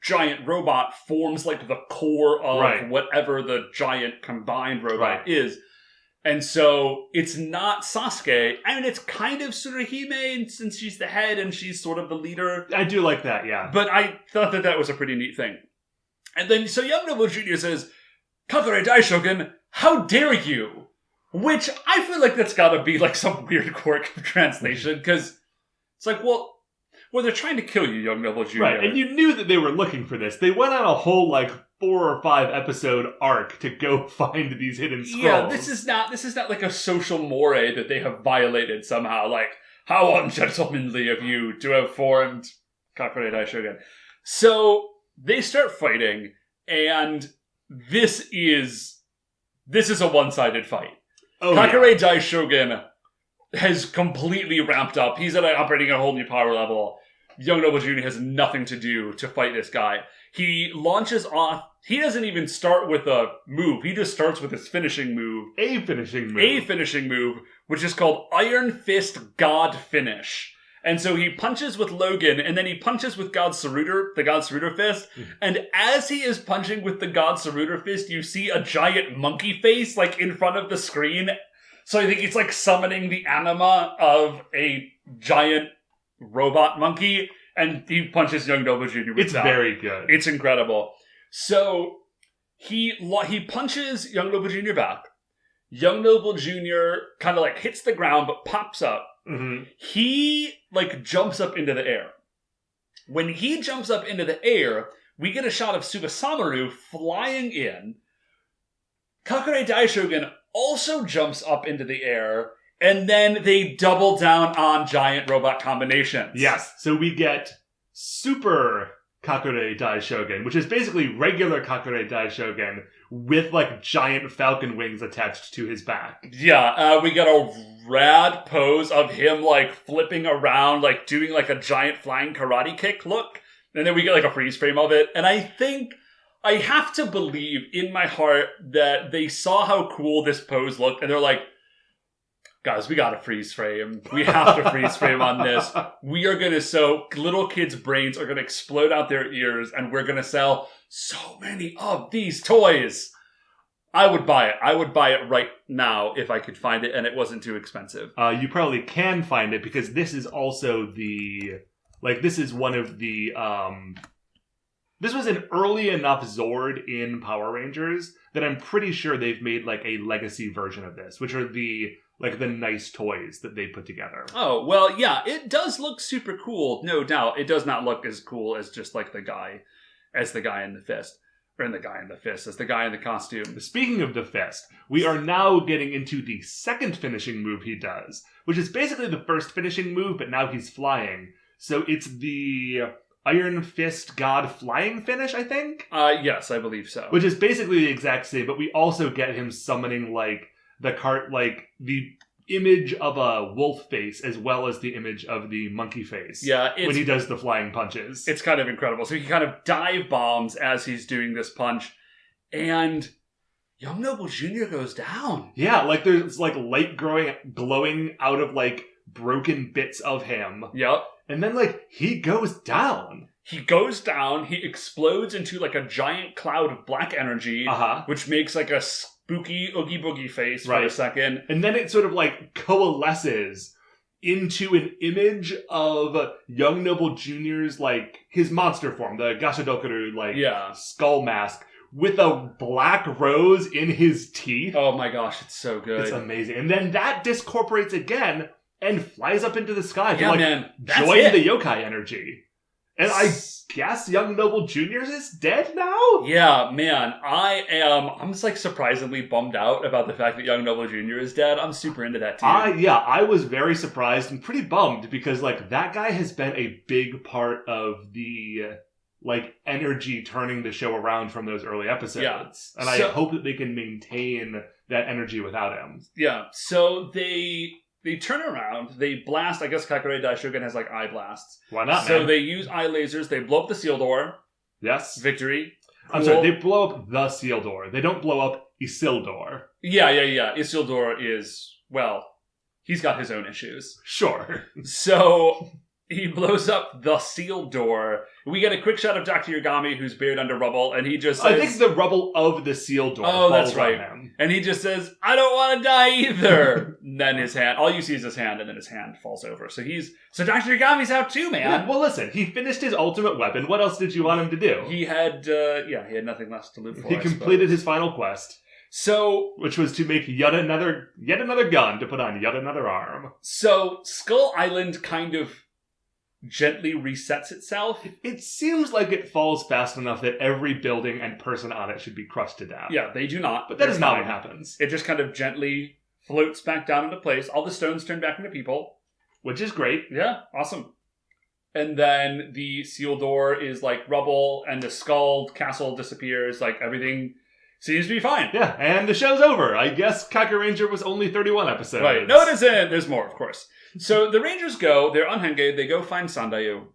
giant robot forms like the core of whatever the giant combined robot is. And so it's not Sasuke. I mean, it's kind of Tsuruhime since she's the head and she's sort of the leader. I do like that, yeah. But I thought that that was a pretty neat thing. And then, so Young Noble Jr. says, Kakure Daishogun, how dare you? Which I feel like that's got to be like some weird quirk of translation, because it's like, well, they're trying to kill you, Young Noble Jr. Right, and you knew that they were looking for this. They went on a whole, like, 4 or 5 episode arc to go find these hidden scrolls. Yeah, this is not like a social moray that they have violated somehow. Like, how ungentlemanly of you to have formed Kakure Daishogun. So they start fighting, and this is a one-sided fight. Kakure Daishogun has completely ramped up. He's operating at a whole new power level. Young Noble Jr. has nothing to do to fight this guy. He launches off. He doesn't even start with a move. He just starts with his finishing move. A finishing move, which is called Iron Fist God Finish. And so he punches with Logan, and then he punches with God Saruder, the God Saruder fist. And as he is punching with the God Saruder fist, you see a giant monkey face, like, in front of the screen. So I think it's like summoning the anima of a giant robot monkey, and he punches Young Noble Jr. with that. It's very good. It's incredible. So he punches Young Noble Jr. back. Young Noble Jr. kind of like hits the ground, but pops up. Mm-hmm. He, like, jumps up into the air. When he jumps up into the air, we get a shot of Subasamaru flying in. Kakure Daishogun also jumps up into the air, and then they double down on giant robot combinations. Yes, so we get Super Kakure Daishogun, which is basically regular Kakure Daishogun with, like, giant falcon wings attached to his back. Yeah, we get a rad pose of him, like, flipping around, like, doing, like, a giant flying karate kick look. And then we get, like, a freeze frame of it. And I think I have to believe in my heart that they saw how cool this pose looked, and they're like, guys, we gotta freeze frame. We have to freeze frame on this. We are gonna, so little kids' brains are gonna explode out their ears, and we're gonna sell so many of these toys. I would buy it. I would buy it right now if I could find it and it wasn't too expensive. You probably can find it because this is also this is one of the, this was an early enough Zord in Power Rangers that I'm pretty sure they've made like a legacy version of this, which are the nice toys that they put together. Oh, well, yeah, it does look super cool. No doubt. It does not look as cool as just like the guy in the fist. Or in the guy in the fist, as the guy in the costume. Speaking of the fist, we are now getting into the second finishing move he does, which is basically the first finishing move, but now he's flying. So it's the Iron Fist God flying finish, I think? Yes, I believe so. Which is basically the exact same, but we also get him summoning, the image of a wolf face as well as the image of the monkey face. Yeah, when he does the flying punches. It's kind of incredible. So he kind of dive bombs as he's doing this punch, and Young Noble Jr. goes down. Yeah, there's light glowing out of broken bits of him. Yep. And then he goes down. He goes down, he explodes into a giant cloud of black energy, which makes a spooky Oogie Boogie face for a second. And then it sort of coalesces into an image of Young Noble Jr.'s his monster form, the Gashodokaru skull mask, with a black rose in his teeth. Oh my gosh, it's so good. It's amazing. And then that discorporates again and flies up into the sky to man, join the yokai energy. And I guess Young Noble Jr. is dead now? Yeah, man. I'm just surprisingly bummed out about the fact that Young Noble Jr. is dead. I'm super into that too. I was very surprised and pretty bummed because that guy has been a big part of the energy turning the show around from those early episodes. Yeah. And I hope that they can maintain that energy without him. Yeah. So they turn around, they blast, I guess Kakuranger Shogun has eye blasts. Why not, So they use eye lasers, they blow up the seal door. Yes. Victory. Cool. I'm sorry, they blow up the seal door. They don't blow up Isildur. Yeah. Isildur is, he's got his own issues. Sure. So he blows up the seal door. We get a quick shot of Dr. Yagami, who's buried under rubble, and he just says... I think the rubble of the seal door falls that's right. on him. And he just says, I don't want to die either. And then his hand, all you see is his hand, and then his hand falls over. So Dr. Yagami's out too, man. Yeah, well, listen, he finished his ultimate weapon. What else did you want him to do? He had nothing less to live for. He completed his final quest. So, which was to make yet another gun to put on yet another arm. So, Skull Island kind of gently resets itself. It seems like it falls fast enough that every building and person on it should be crushed to death. Yeah, they do not. But that is not what happens. It just kind of gently floats back down into place. All the stones turn back into people. Which is great. Yeah, awesome. And then the seal door is rubble, and the skull castle disappears. Everything seems to be fine. Yeah, and the show's over. I guess Kakuranger was only 31 episodes. Right. No, it isn't. There's more, of course. So the Rangers they're on Henge, they go find Sandayu.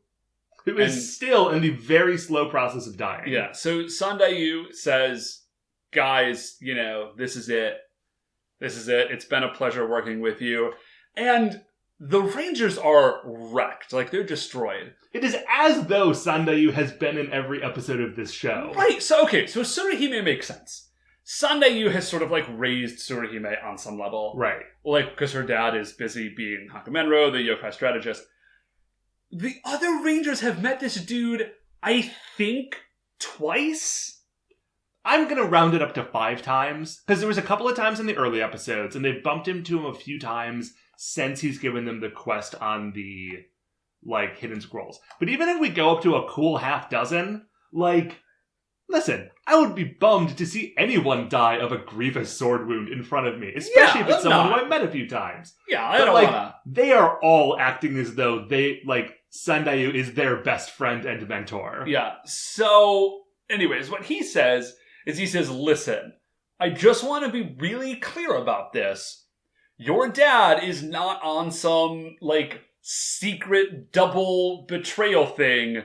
Who is still in the very slow process of dying. Yeah, so Sandayu says, guys, this is it. This is it. It's been a pleasure working with you. And the Rangers are wrecked. They're destroyed. It is as though Sandayu has been in every episode of this show. Right, so Tsuruhime makes sense. Sandayu has sort of raised Tsuruhime on some level. Right. Because her dad is busy being Hakumenro, the yokai strategist. The other Rangers have met this dude, I think, twice? I'm going to round it up to 5 times. Because there was a couple of times in the early episodes, and they've bumped into him a few times since he's given them the quest on the, hidden scrolls. But even if we go up to a cool half dozen, listen, I would be bummed to see anyone die of a grievous sword wound in front of me, especially if it's someone who I've met a few times. Yeah, I don't wanna... They are all acting as though they, Sandayu is their best friend and mentor. Yeah, so, anyways, what he says is, listen, I just want to be really clear about this. Your dad is not on some, secret double betrayal thing.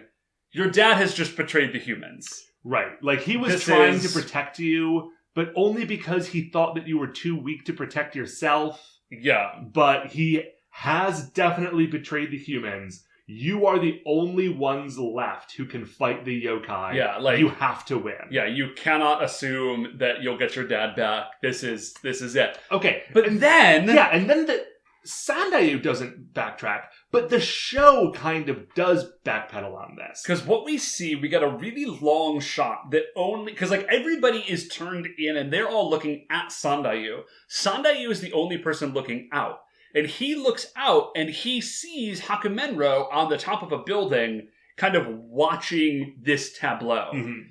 Your dad has just betrayed the humans. Right. He was trying to protect you, but only because he thought that you were too weak to protect yourself. Yeah. But he has definitely betrayed the humans. you are the only ones left who can fight the yokai. Yeah, like you have to win. Yeah, you cannot assume that you'll get your dad back. This is it. Okay, but then the Sandayu doesn't backtrack, but the show kind of does backpedal on this. Because what we see, we got a really long shot that only... Because, like, everybody is turned in and they're all looking at Sandayu. Sandayu is the only person looking out. And he looks out and he sees Hakumenro on the top of a building kind of watching this tableau. Mm-hmm.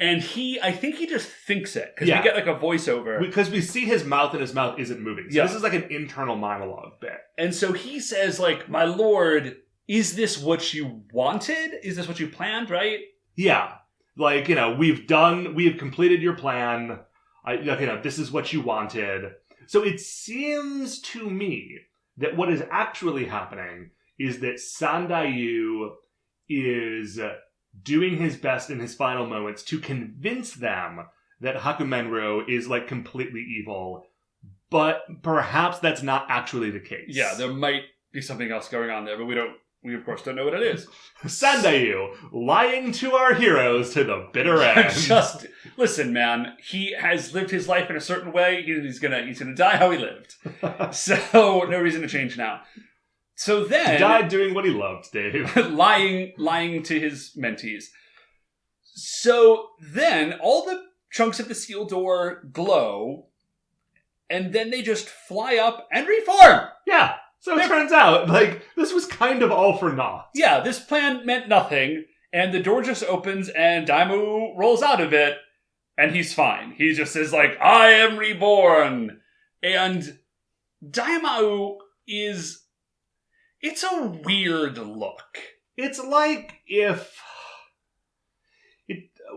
And I think he just thinks it. Because we get like a voiceover. Because we see his mouth and his mouth isn't moving. So this is like an internal monologue bit. And so he says, like, my lord, is this what you wanted? Is this what you planned, right? Yeah. Like, we have completed your plan. This is what you wanted. So it seems to me that what is actually happening is that Sandayu is doing his best in his final moments to convince them that Hakumenro is, like, completely evil. But perhaps that's not actually the case. Yeah, there might be something else going on there, but we of course don't know what it is. Sandayu, lying to our heroes to the bitter end. Just, listen, man, he has lived his life in a certain way. He's gonna die how he lived. So, no reason to change now. So then... He died doing what he loved, Dave. lying to his mentees. So then, all the chunks of the seal door glow, and then they just fly up and reform! Yeah, so it turns out, like, this was kind of all for naught. Yeah, this plan meant nothing, and the door just opens, and Daimu rolls out of it, and he's fine. He just says, like, I am reborn! And Daimu is... It's a weird look. It's like if...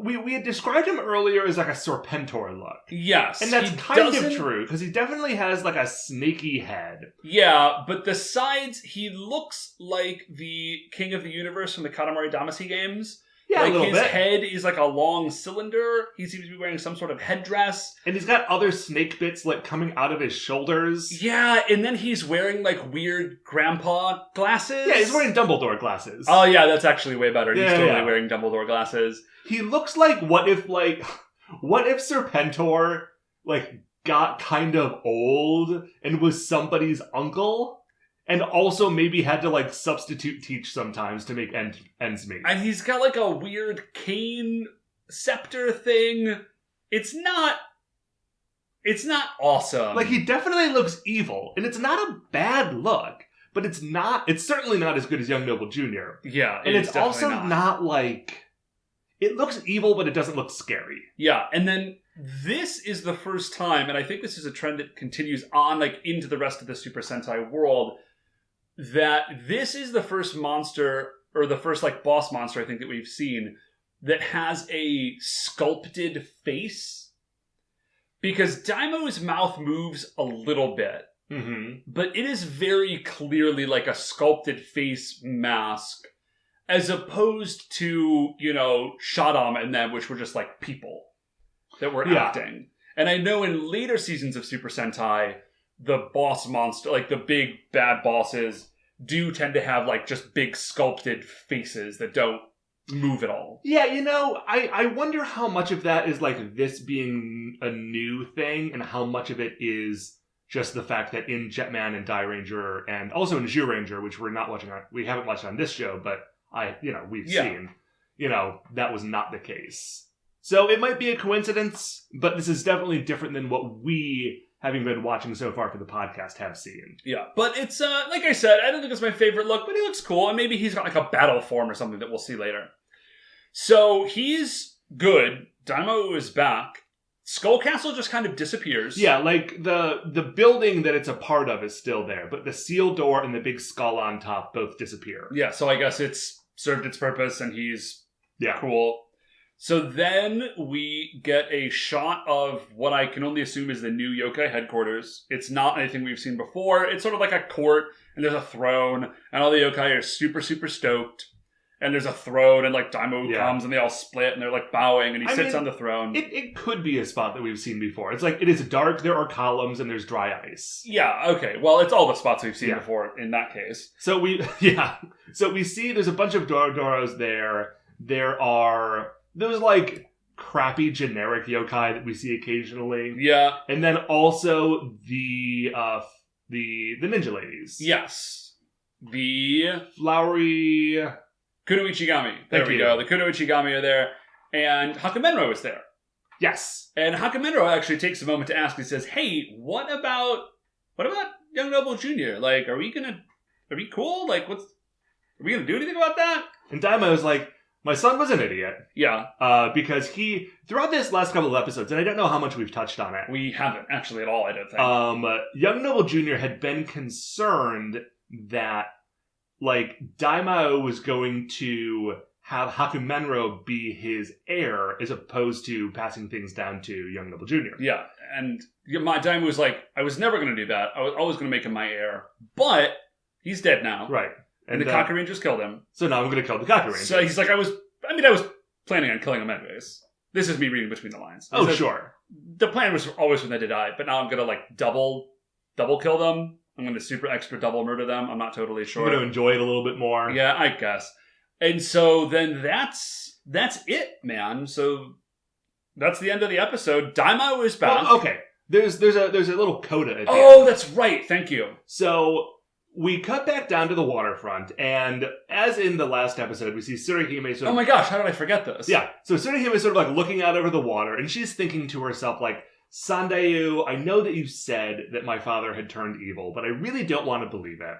We had described him earlier as like a Serpentor look. Yes. And that's kind of true, because he definitely has like a snaky head. Yeah, but the sides, he looks like the King of the Universe from the Katamari Damacy games. Yeah, like a little his bit. head is like a long cylinder. He seems to be wearing some sort of headdress. And he's got other snake bits like coming out of his shoulders. Yeah, and then he's wearing like weird grandpa glasses. Yeah, he's wearing Dumbledore glasses. Oh yeah, that's actually way better. He's totally yeah. wearing Dumbledore glasses. He looks like what if Serpentor like got kind of old and was somebody's uncle? And also maybe had to, like, substitute teach sometimes to make ends meet. And he's got, like, a weird cane scepter thing. It's not awesome. Like, he definitely looks evil. And it's not a bad look. But it's certainly not as good as Young Noble Jr. Yeah, and it's also not like... It looks evil, but it doesn't look scary. Yeah, and then this is the first time, and I think this is a trend that continues on, like, into the rest of the Super Sentai world, that this is the first monster, or the first, like, boss monster, I think, that we've seen, that has a sculpted face. Because Daimu's mouth moves a little bit, but it is very clearly, like, a sculpted face mask, as opposed to, Shadam and them, which were just, like, people that were acting. And I know in later seasons of Super Sentai, the boss monster, like the big bad bosses, do tend to have like just big sculpted faces that don't move at all. Yeah, I wonder how much of that is like this being a new thing and how much of it is just the fact that in Jetman and Dairanger and also in Zyuranger, which we haven't watched on this show, but we've seen, that was not the case. So it might be a coincidence, but this is definitely different than what we, having been watching so far for the podcast, have seen. Yeah, but it's, like I said, I don't think it's my favorite look, but he looks cool, and maybe he's got like a battle form or something that we'll see later. So he's good. Daimu is back. Skull Castle just kind of disappears. Yeah, like the building that it's a part of is still there, but the seal door and the big skull on top both disappear. Yeah, so I guess it's served its purpose, and he's cool. So then we get a shot of what I can only assume is the new yokai headquarters. It's not anything we've seen before. It's sort of like a court, and there's a throne, and all the yokai are super, super stoked. And there's a throne, and like Daimyo comes, and they all split, and they're like bowing, and he sits on the throne. It could be a spot that we've seen before. It's like, it is dark, there are columns, and there's dry ice. Yeah, okay. Well, it's all the spots we've seen before in that case. So we see there's a bunch of Doros there. There's like crappy generic yokai that we see occasionally. Yeah. And then also the ninja ladies. Yes. The flowery Kunoichigami. There we go. The Kunoichigami are there. And Hakumenro is there. Yes. And Hakumenro actually takes a moment to ask. He says, hey, what about Young Noble Jr.? Like, are we cool? Like, are we gonna do anything about that? And Daimyo's like, my son was an idiot. Yeah. Because he, throughout this last couple of episodes, and I don't know how much we've touched on it. We haven't, actually, at all, I don't think. Young Noble Jr. had been concerned that, like, Daimyo was going to have Hakumenro be his heir, as opposed to passing things down to Young Noble Jr. Yeah, and my Daimyo was like, I was never going to do that. I was always going to make him my heir. But he's dead now. Right. And the Kakurangers killed him. So now I'm going to kill the Kakuranger. So he's like, I was planning on killing him anyways. This is me reading between the lines. Oh, sure. The plan was always for them to die, but now I'm going to, like, double kill them. I'm going to super extra double murder them. I'm not totally sure. I'm going to enjoy it a little bit more. Yeah, I guess. And so then that's it, man. So that's the end of the episode. Daimyo is back. Well, okay. There's a little coda at the end. That's right. Thank you. So we cut back down to the waterfront, and as in the last episode, we see Tsuruhime sort of... Oh my gosh, how did I forget this? Yeah, so Tsuruhime is sort of like looking out over the water, and she's thinking to herself, like, Sandayu, I know that you said that my father had turned evil, but I really don't want to believe it.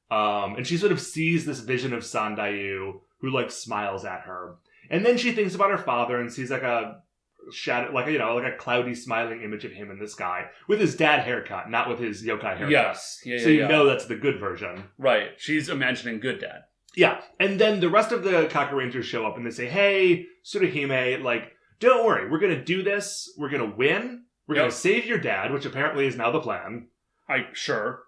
And she sort of sees this vision of Sandayu, who, like, smiles at her. And then she thinks about her father and sees, like, a shadow, like a cloudy, smiling image of him in the sky, with his dad haircut, not with his yokai haircut. Yes. So you know that's the good version. Right. She's imagining good dad. Yeah. And then the rest of the Kakurangers show up and they say, hey, Tsuruhime, like, don't worry, we're going to do this. We're going to win. We're going to save your dad, which apparently is now the plan. Sure.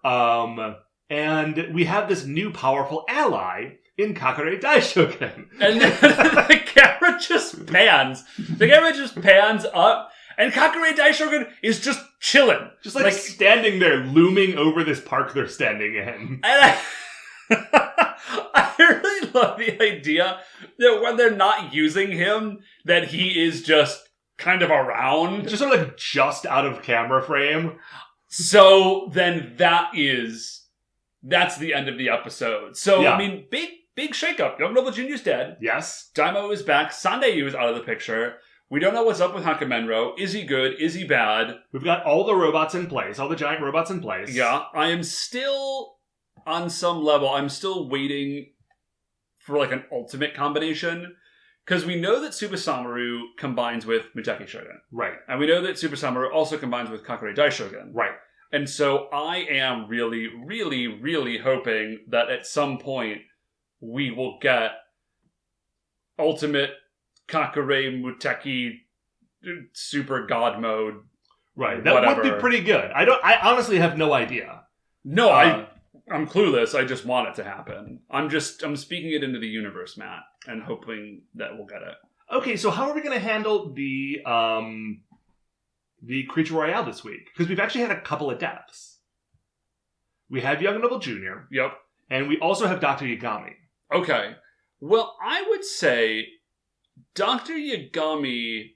And we have this new powerful ally in Kakure Daishogun. And then the camera just pans. The camera just pans up, and Kakure Daishogun is just chilling. Just like standing there, looming over this park they're standing in. And I really love the idea that when they're not using him, that he is just kind of around. Just sort of like just out of camera frame. So then that's the end of the episode. So, yeah. I mean, big shakeup. Young Noble Jr.'s dead. Yes. Daimyo is back. Sandayu is out of the picture. We don't know what's up with Hakumenro. Is he good? Is he bad? We've got all the robots in place. All the giant robots in place. Yeah. I am still, on some level, I'm still waiting for like an ultimate combination. Because we know that Super Samaru combines with Muteki Shogun. Right. And we know that Super Samaru also combines with Kakure Daishogun. Right. And so I am really, really, really hoping that at some point we will get ultimate Kakure Muteki super god mode. Right. That would be pretty good. I honestly have no idea. No, I'm clueless. I just want it to happen. I'm speaking it into the universe, Matt, and hoping that we'll get it. Okay, so how are we going to handle the Creature Royale this week? Because we've actually had a couple of deaths. We have Young Noble Jr. Yep. And we also have Dr. Yagami. Okay. Well, I would say Dr. Yagami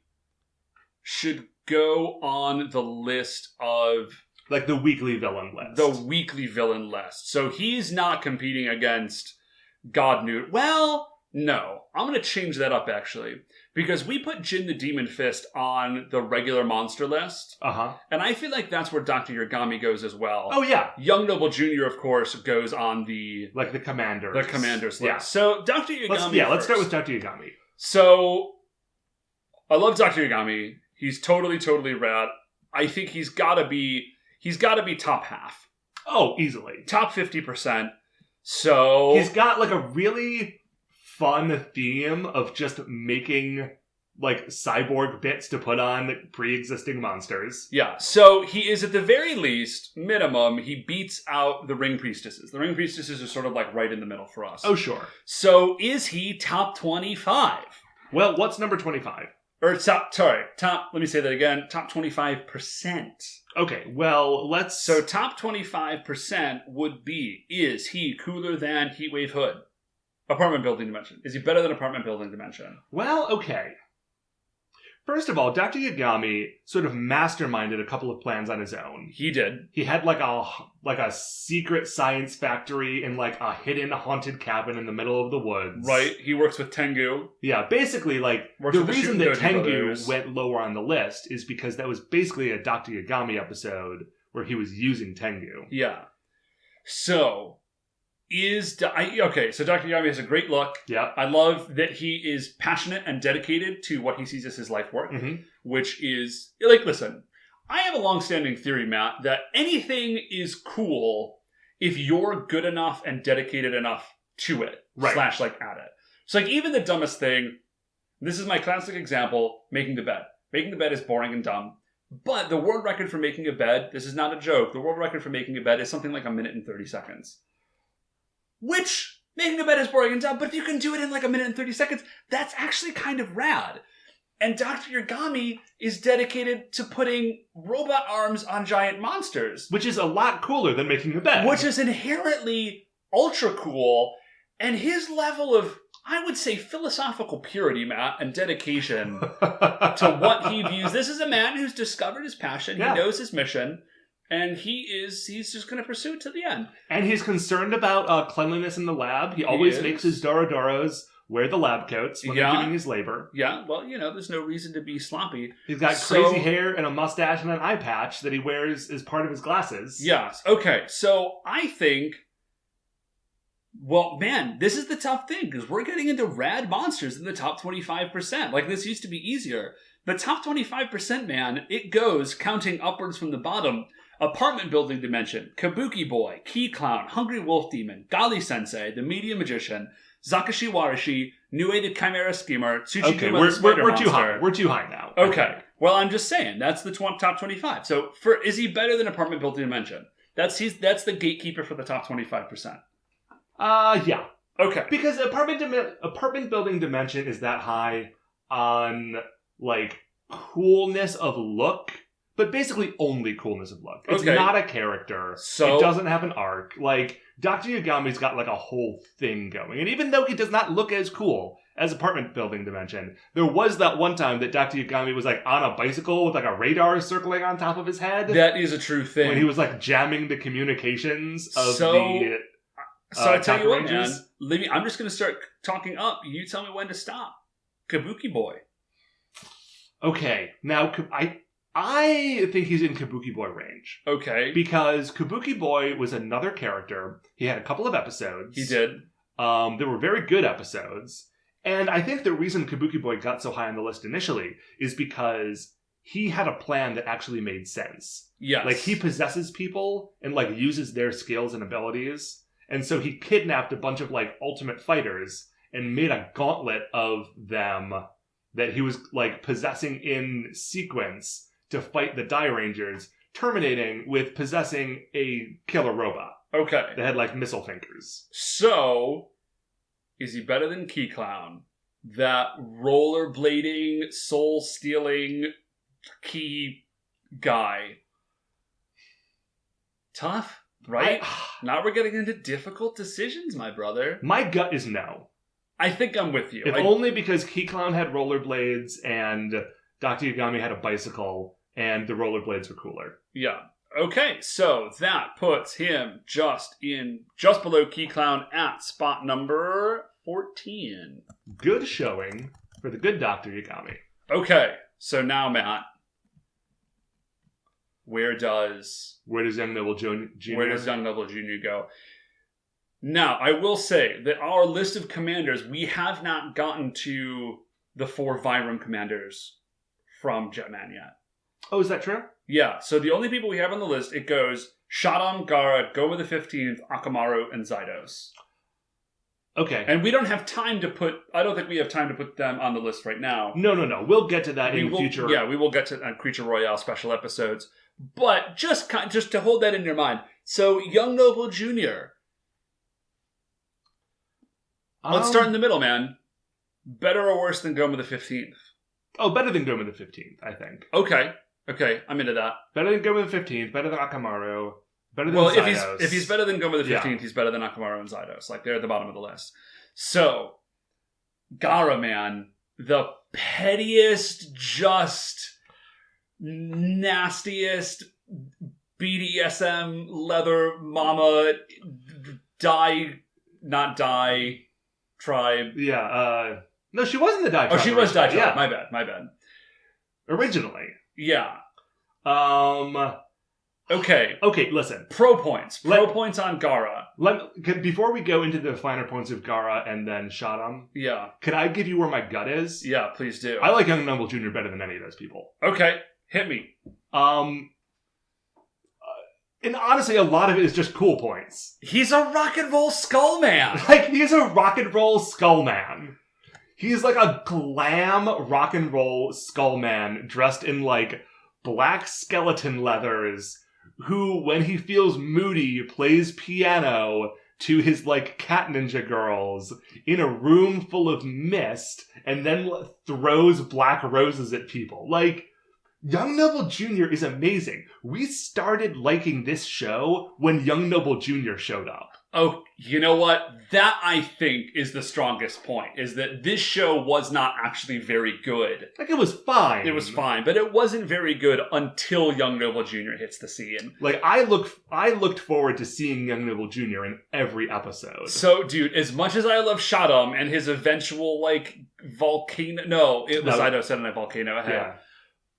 should go on the list of... like the weekly villain list. The weekly villain list. So he's not competing against God Newt. Well, no. I'm going to change that up, actually. Because we put Jin the Demon Fist on the regular monster list. Uh-huh. And I feel like that's where Dr. Yagami goes as well. Oh, yeah. Young Noble Jr., of course, goes on the... like the commanders. The commanders list. Yeah. So, Dr. Yagami let's start with Dr. Yagami. So, I love Dr. Yagami. He's totally, totally rad. I think he's got to be top half. Oh, easily. Top 50%. So... he's got like a really fun theme of just making like cyborg bits to put on pre-existing monsters. Yeah, so he is at the very least, minimum, he beats out the Ring Priestesses. The Ring Priestesses are sort of like right in the middle for us. Oh, sure. So is he top 25? Well, what's number 25? Or top, let me say that again, top 25%. Okay, well, let's... So top 25% would be, is he cooler than Heatwave Hood? Apartment Building Dimension. Is he better than Apartment Building Dimension? Well, okay. First of all, Dr. Yagami sort of masterminded a couple of plans on his own. He did. He had like a secret science factory in like a hidden haunted cabin in the middle of the woods. Right. He works with Tengu. Yeah, basically like the reason that Tengu went lower on the list is because that was basically a Dr. Yagami episode where he was using Tengu. Yeah. So... so Dr. Yagami has a great look. Yeah. I love that he is passionate and dedicated to what he sees as his life work, which is, like, listen, I have a long-standing theory, Matt, that anything is cool if you're good enough and dedicated enough to it, / at it. So, like, even the dumbest thing, this is my classic example, making the bed. Making the bed is boring and dumb, but the world record for making a bed, this is not a joke, the world record for making a bed is something like 1 minute and 30 seconds. Which, making a bed is boring and dumb, but if you can do it in like 1 minute and 30 seconds, that's actually kind of rad. And Dr. Yagami is dedicated to putting robot arms on giant monsters. Which is a lot cooler than making a bed. Which is inherently ultra cool. And his level of, I would say, philosophical purity, Matt, and dedication to what he views. This is a man who's discovered his passion. Yeah. He knows his mission. And he's just going to pursue it to the end. And he's concerned about cleanliness in the lab. He always makes his Dorodoros wear the lab coats when they're doing his labor. Yeah, well, there's no reason to be sloppy. He's got crazy hair and a mustache and an eye patch that he wears as part of his glasses. Yes. Okay, so I think... Well, man, this is the tough thing, because we're getting into rad monsters in the top 25%. Like, this used to be easier. The top 25%, man, it goes, counting upwards from the bottom... Apartment Building Dimension, Kabuki Boy, Key Clown, Hungry Wolf Demon, Gali Sensei, The Media Magician, Zakashi Warashi, Nue the Chimera Schemer, Tsuchiguma the Spider we're Monster. too high. We're too high now. Okay. Well, I'm just saying, that's the top 25. So, is he better than Apartment Building Dimension? That's the gatekeeper for the top 25%. Yeah. Okay. Because Apartment Building Dimension is that high on, like, coolness of look... But basically only coolness of look. It's not a character. So it doesn't have an arc. Like, Dr. Yagami's got like a whole thing going. And even though he does not look as cool as Apartment Building Dimension, there was that one time that Dr. Yagami was like on a bicycle with like a radar circling on top of his head. That is a true thing. When he was like jamming the communications of So I tell you what, man. I'm just going to start talking up. You tell me when to stop. Kabuki Boy. Okay. Now, I think he's in Kabuki Boy range. Okay. Because Kabuki Boy was another character. He had a couple of episodes. He did. They were very good episodes. And I think the reason Kabuki Boy got so high on the list initially is because he had a plan that actually made sense. Yes. Like, he possesses people and, like, uses their skills and abilities. And so he kidnapped a bunch of, like, ultimate fighters and made a gauntlet of them that he was, like, possessing in sequence to fight the Die Rangers, terminating with possessing a killer robot. Okay. That had, like, missile fingers. So, is he better than Key Clown? That rollerblading, soul-stealing key guy. Tough, right? Now we're getting into difficult decisions, my brother. My gut is no. I think I'm with you. If only because Key Clown had rollerblades and Dr. Yagami had a bicycle and the rollerblades were cooler. Yeah. Okay, so that puts him just below Key Clown at spot number 14. Good showing for the good Dr. Yagami. Okay, so now, Matt, where does Young Noble Jr. go? Now, I will say that our list of commanders, we have not gotten to the 4 Vyram commanders from Jetman yet. Oh, is that true? Yeah, so the only people we have on the list, it goes Shaddam, Gara, Goma the 15th, Akamaru, and Zydos. Okay. And we don't have time to put... I don't think we have time to put them on the list right now. No. We'll get to that in future. Yeah, we will get to Creature Royale special episodes. But just to hold that in your mind. So, Young Noble Jr. Let's start in the middle, man. Better or worse than Goma the 15th? Oh, better than Goma the 15th, I think. Okay, I'm into that. Better than Goma the 15th, better than Akamaru, better than Zydos. if he's better than Goma the 15th, he's better than Akamaru and Zydos. Like, they're at the bottom of the list. So, Gara, man, the pettiest, just nastiest BDSM leather mama tribe. Yeah, no, she wasn't the Dai tribe. Oh, she was Dai tribe. Yeah. My bad. Originally. Yeah. Okay, listen. Pro points on Gara. Before we go into the finer points of Gara and then Shogun, yeah, can I give you where my gut is? Yeah, please do. I like Young Noble Jr. better than any of those people. Okay, hit me. And honestly, a lot of it is just cool points. He's a rock and roll skull man. Like, he's a rock and roll skull man. He's like a glam rock and roll skull man dressed in like black skeleton leathers who, when he feels moody, plays piano to his like cat ninja girls in a room full of mist and then throws black roses at people. Like, Young Noble Jr. is amazing. We started liking this show when Young Noble Jr. showed up. Oh, you know what? That, I think, is the strongest point, is that this show was not actually very good. Like, it was fine. It was fine, but it wasn't very good until Young Noble Jr. hits the scene. Like, I looked forward to seeing Young Noble Jr. in every episode. So, dude, as much as I love Shogun and his eventual, like, volcano... No, it was Zydos said in a volcano ahead. Yeah.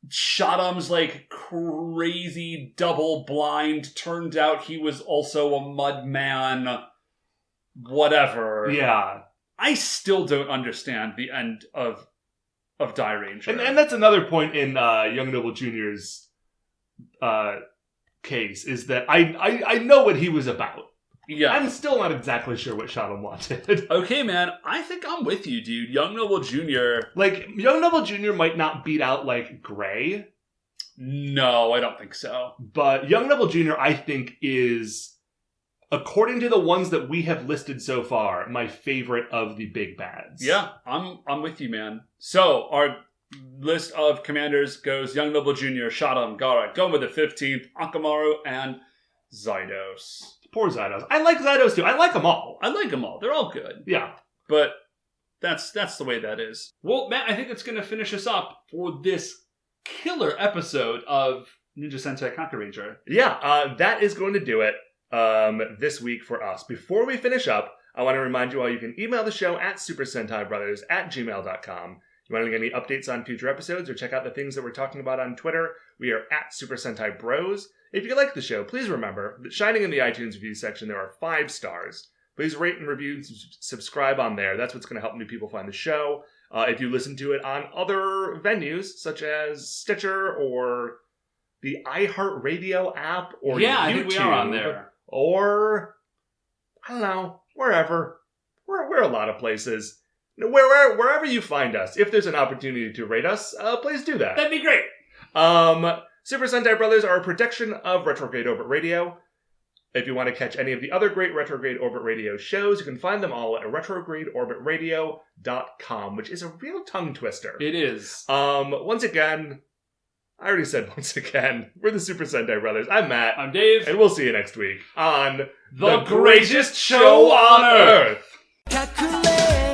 Shogun's like crazy double blind. Turned out he was also a mud man. Whatever. Yeah. I still don't understand the end of Dai Ranger. And that's another point in Young Noble Jr.'s case, is that I know what he was about. Yeah. I'm still not exactly sure what Shogun wanted. Okay, man. I think I'm with you, dude. Young Noble Jr. Like, Young Noble Jr. might not beat out, like, Gray. No, I don't think so. But Young Noble Jr., I think, is, according to the ones that we have listed so far, my favorite of the big bads. Yeah, I'm with you, man. So, our list of commanders goes Young Noble Jr., Shogun, Gara, Goma the 15th, Akamaru, and Zydos. Poor Zydos. I like Zydos too. I like them all. They're all good. Yeah. But that's the way that is. Well, Matt, I think that's going to finish us up for this killer episode of Ninja Sentai Kakuranger. Yeah, that is going to do it this week for us. Before we finish up, I want to remind you all you can email the show at supersentaibrothers@gmail.com. You want to get any updates on future episodes or check out the things that we're talking about on Twitter, we are at Super Sentai Bros. If you like the show, please remember that shining in the iTunes review section, there are 5 stars. Please rate and review and subscribe on there. That's what's going to help new people find the show. If you listen to it on other venues, such as Stitcher or the iHeartRadio app or YouTube, I think we are on there. Or, I don't know, wherever. We're a lot of places. Wherever you find us, if there's an opportunity to rate us, please do that. That'd be great. Super Sentai Brothers are a production of Retrograde Orbit Radio. If you want to catch any of the other great Retrograde Orbit Radio shows, you can find them all at retrogradeorbitradio.com, which is a real tongue twister. It is. Once again, I already said once again, we're the Super Sentai Brothers. I'm Matt. I'm Dave. And we'll see you next week on The Greatest Show on Earth. Kakuranger.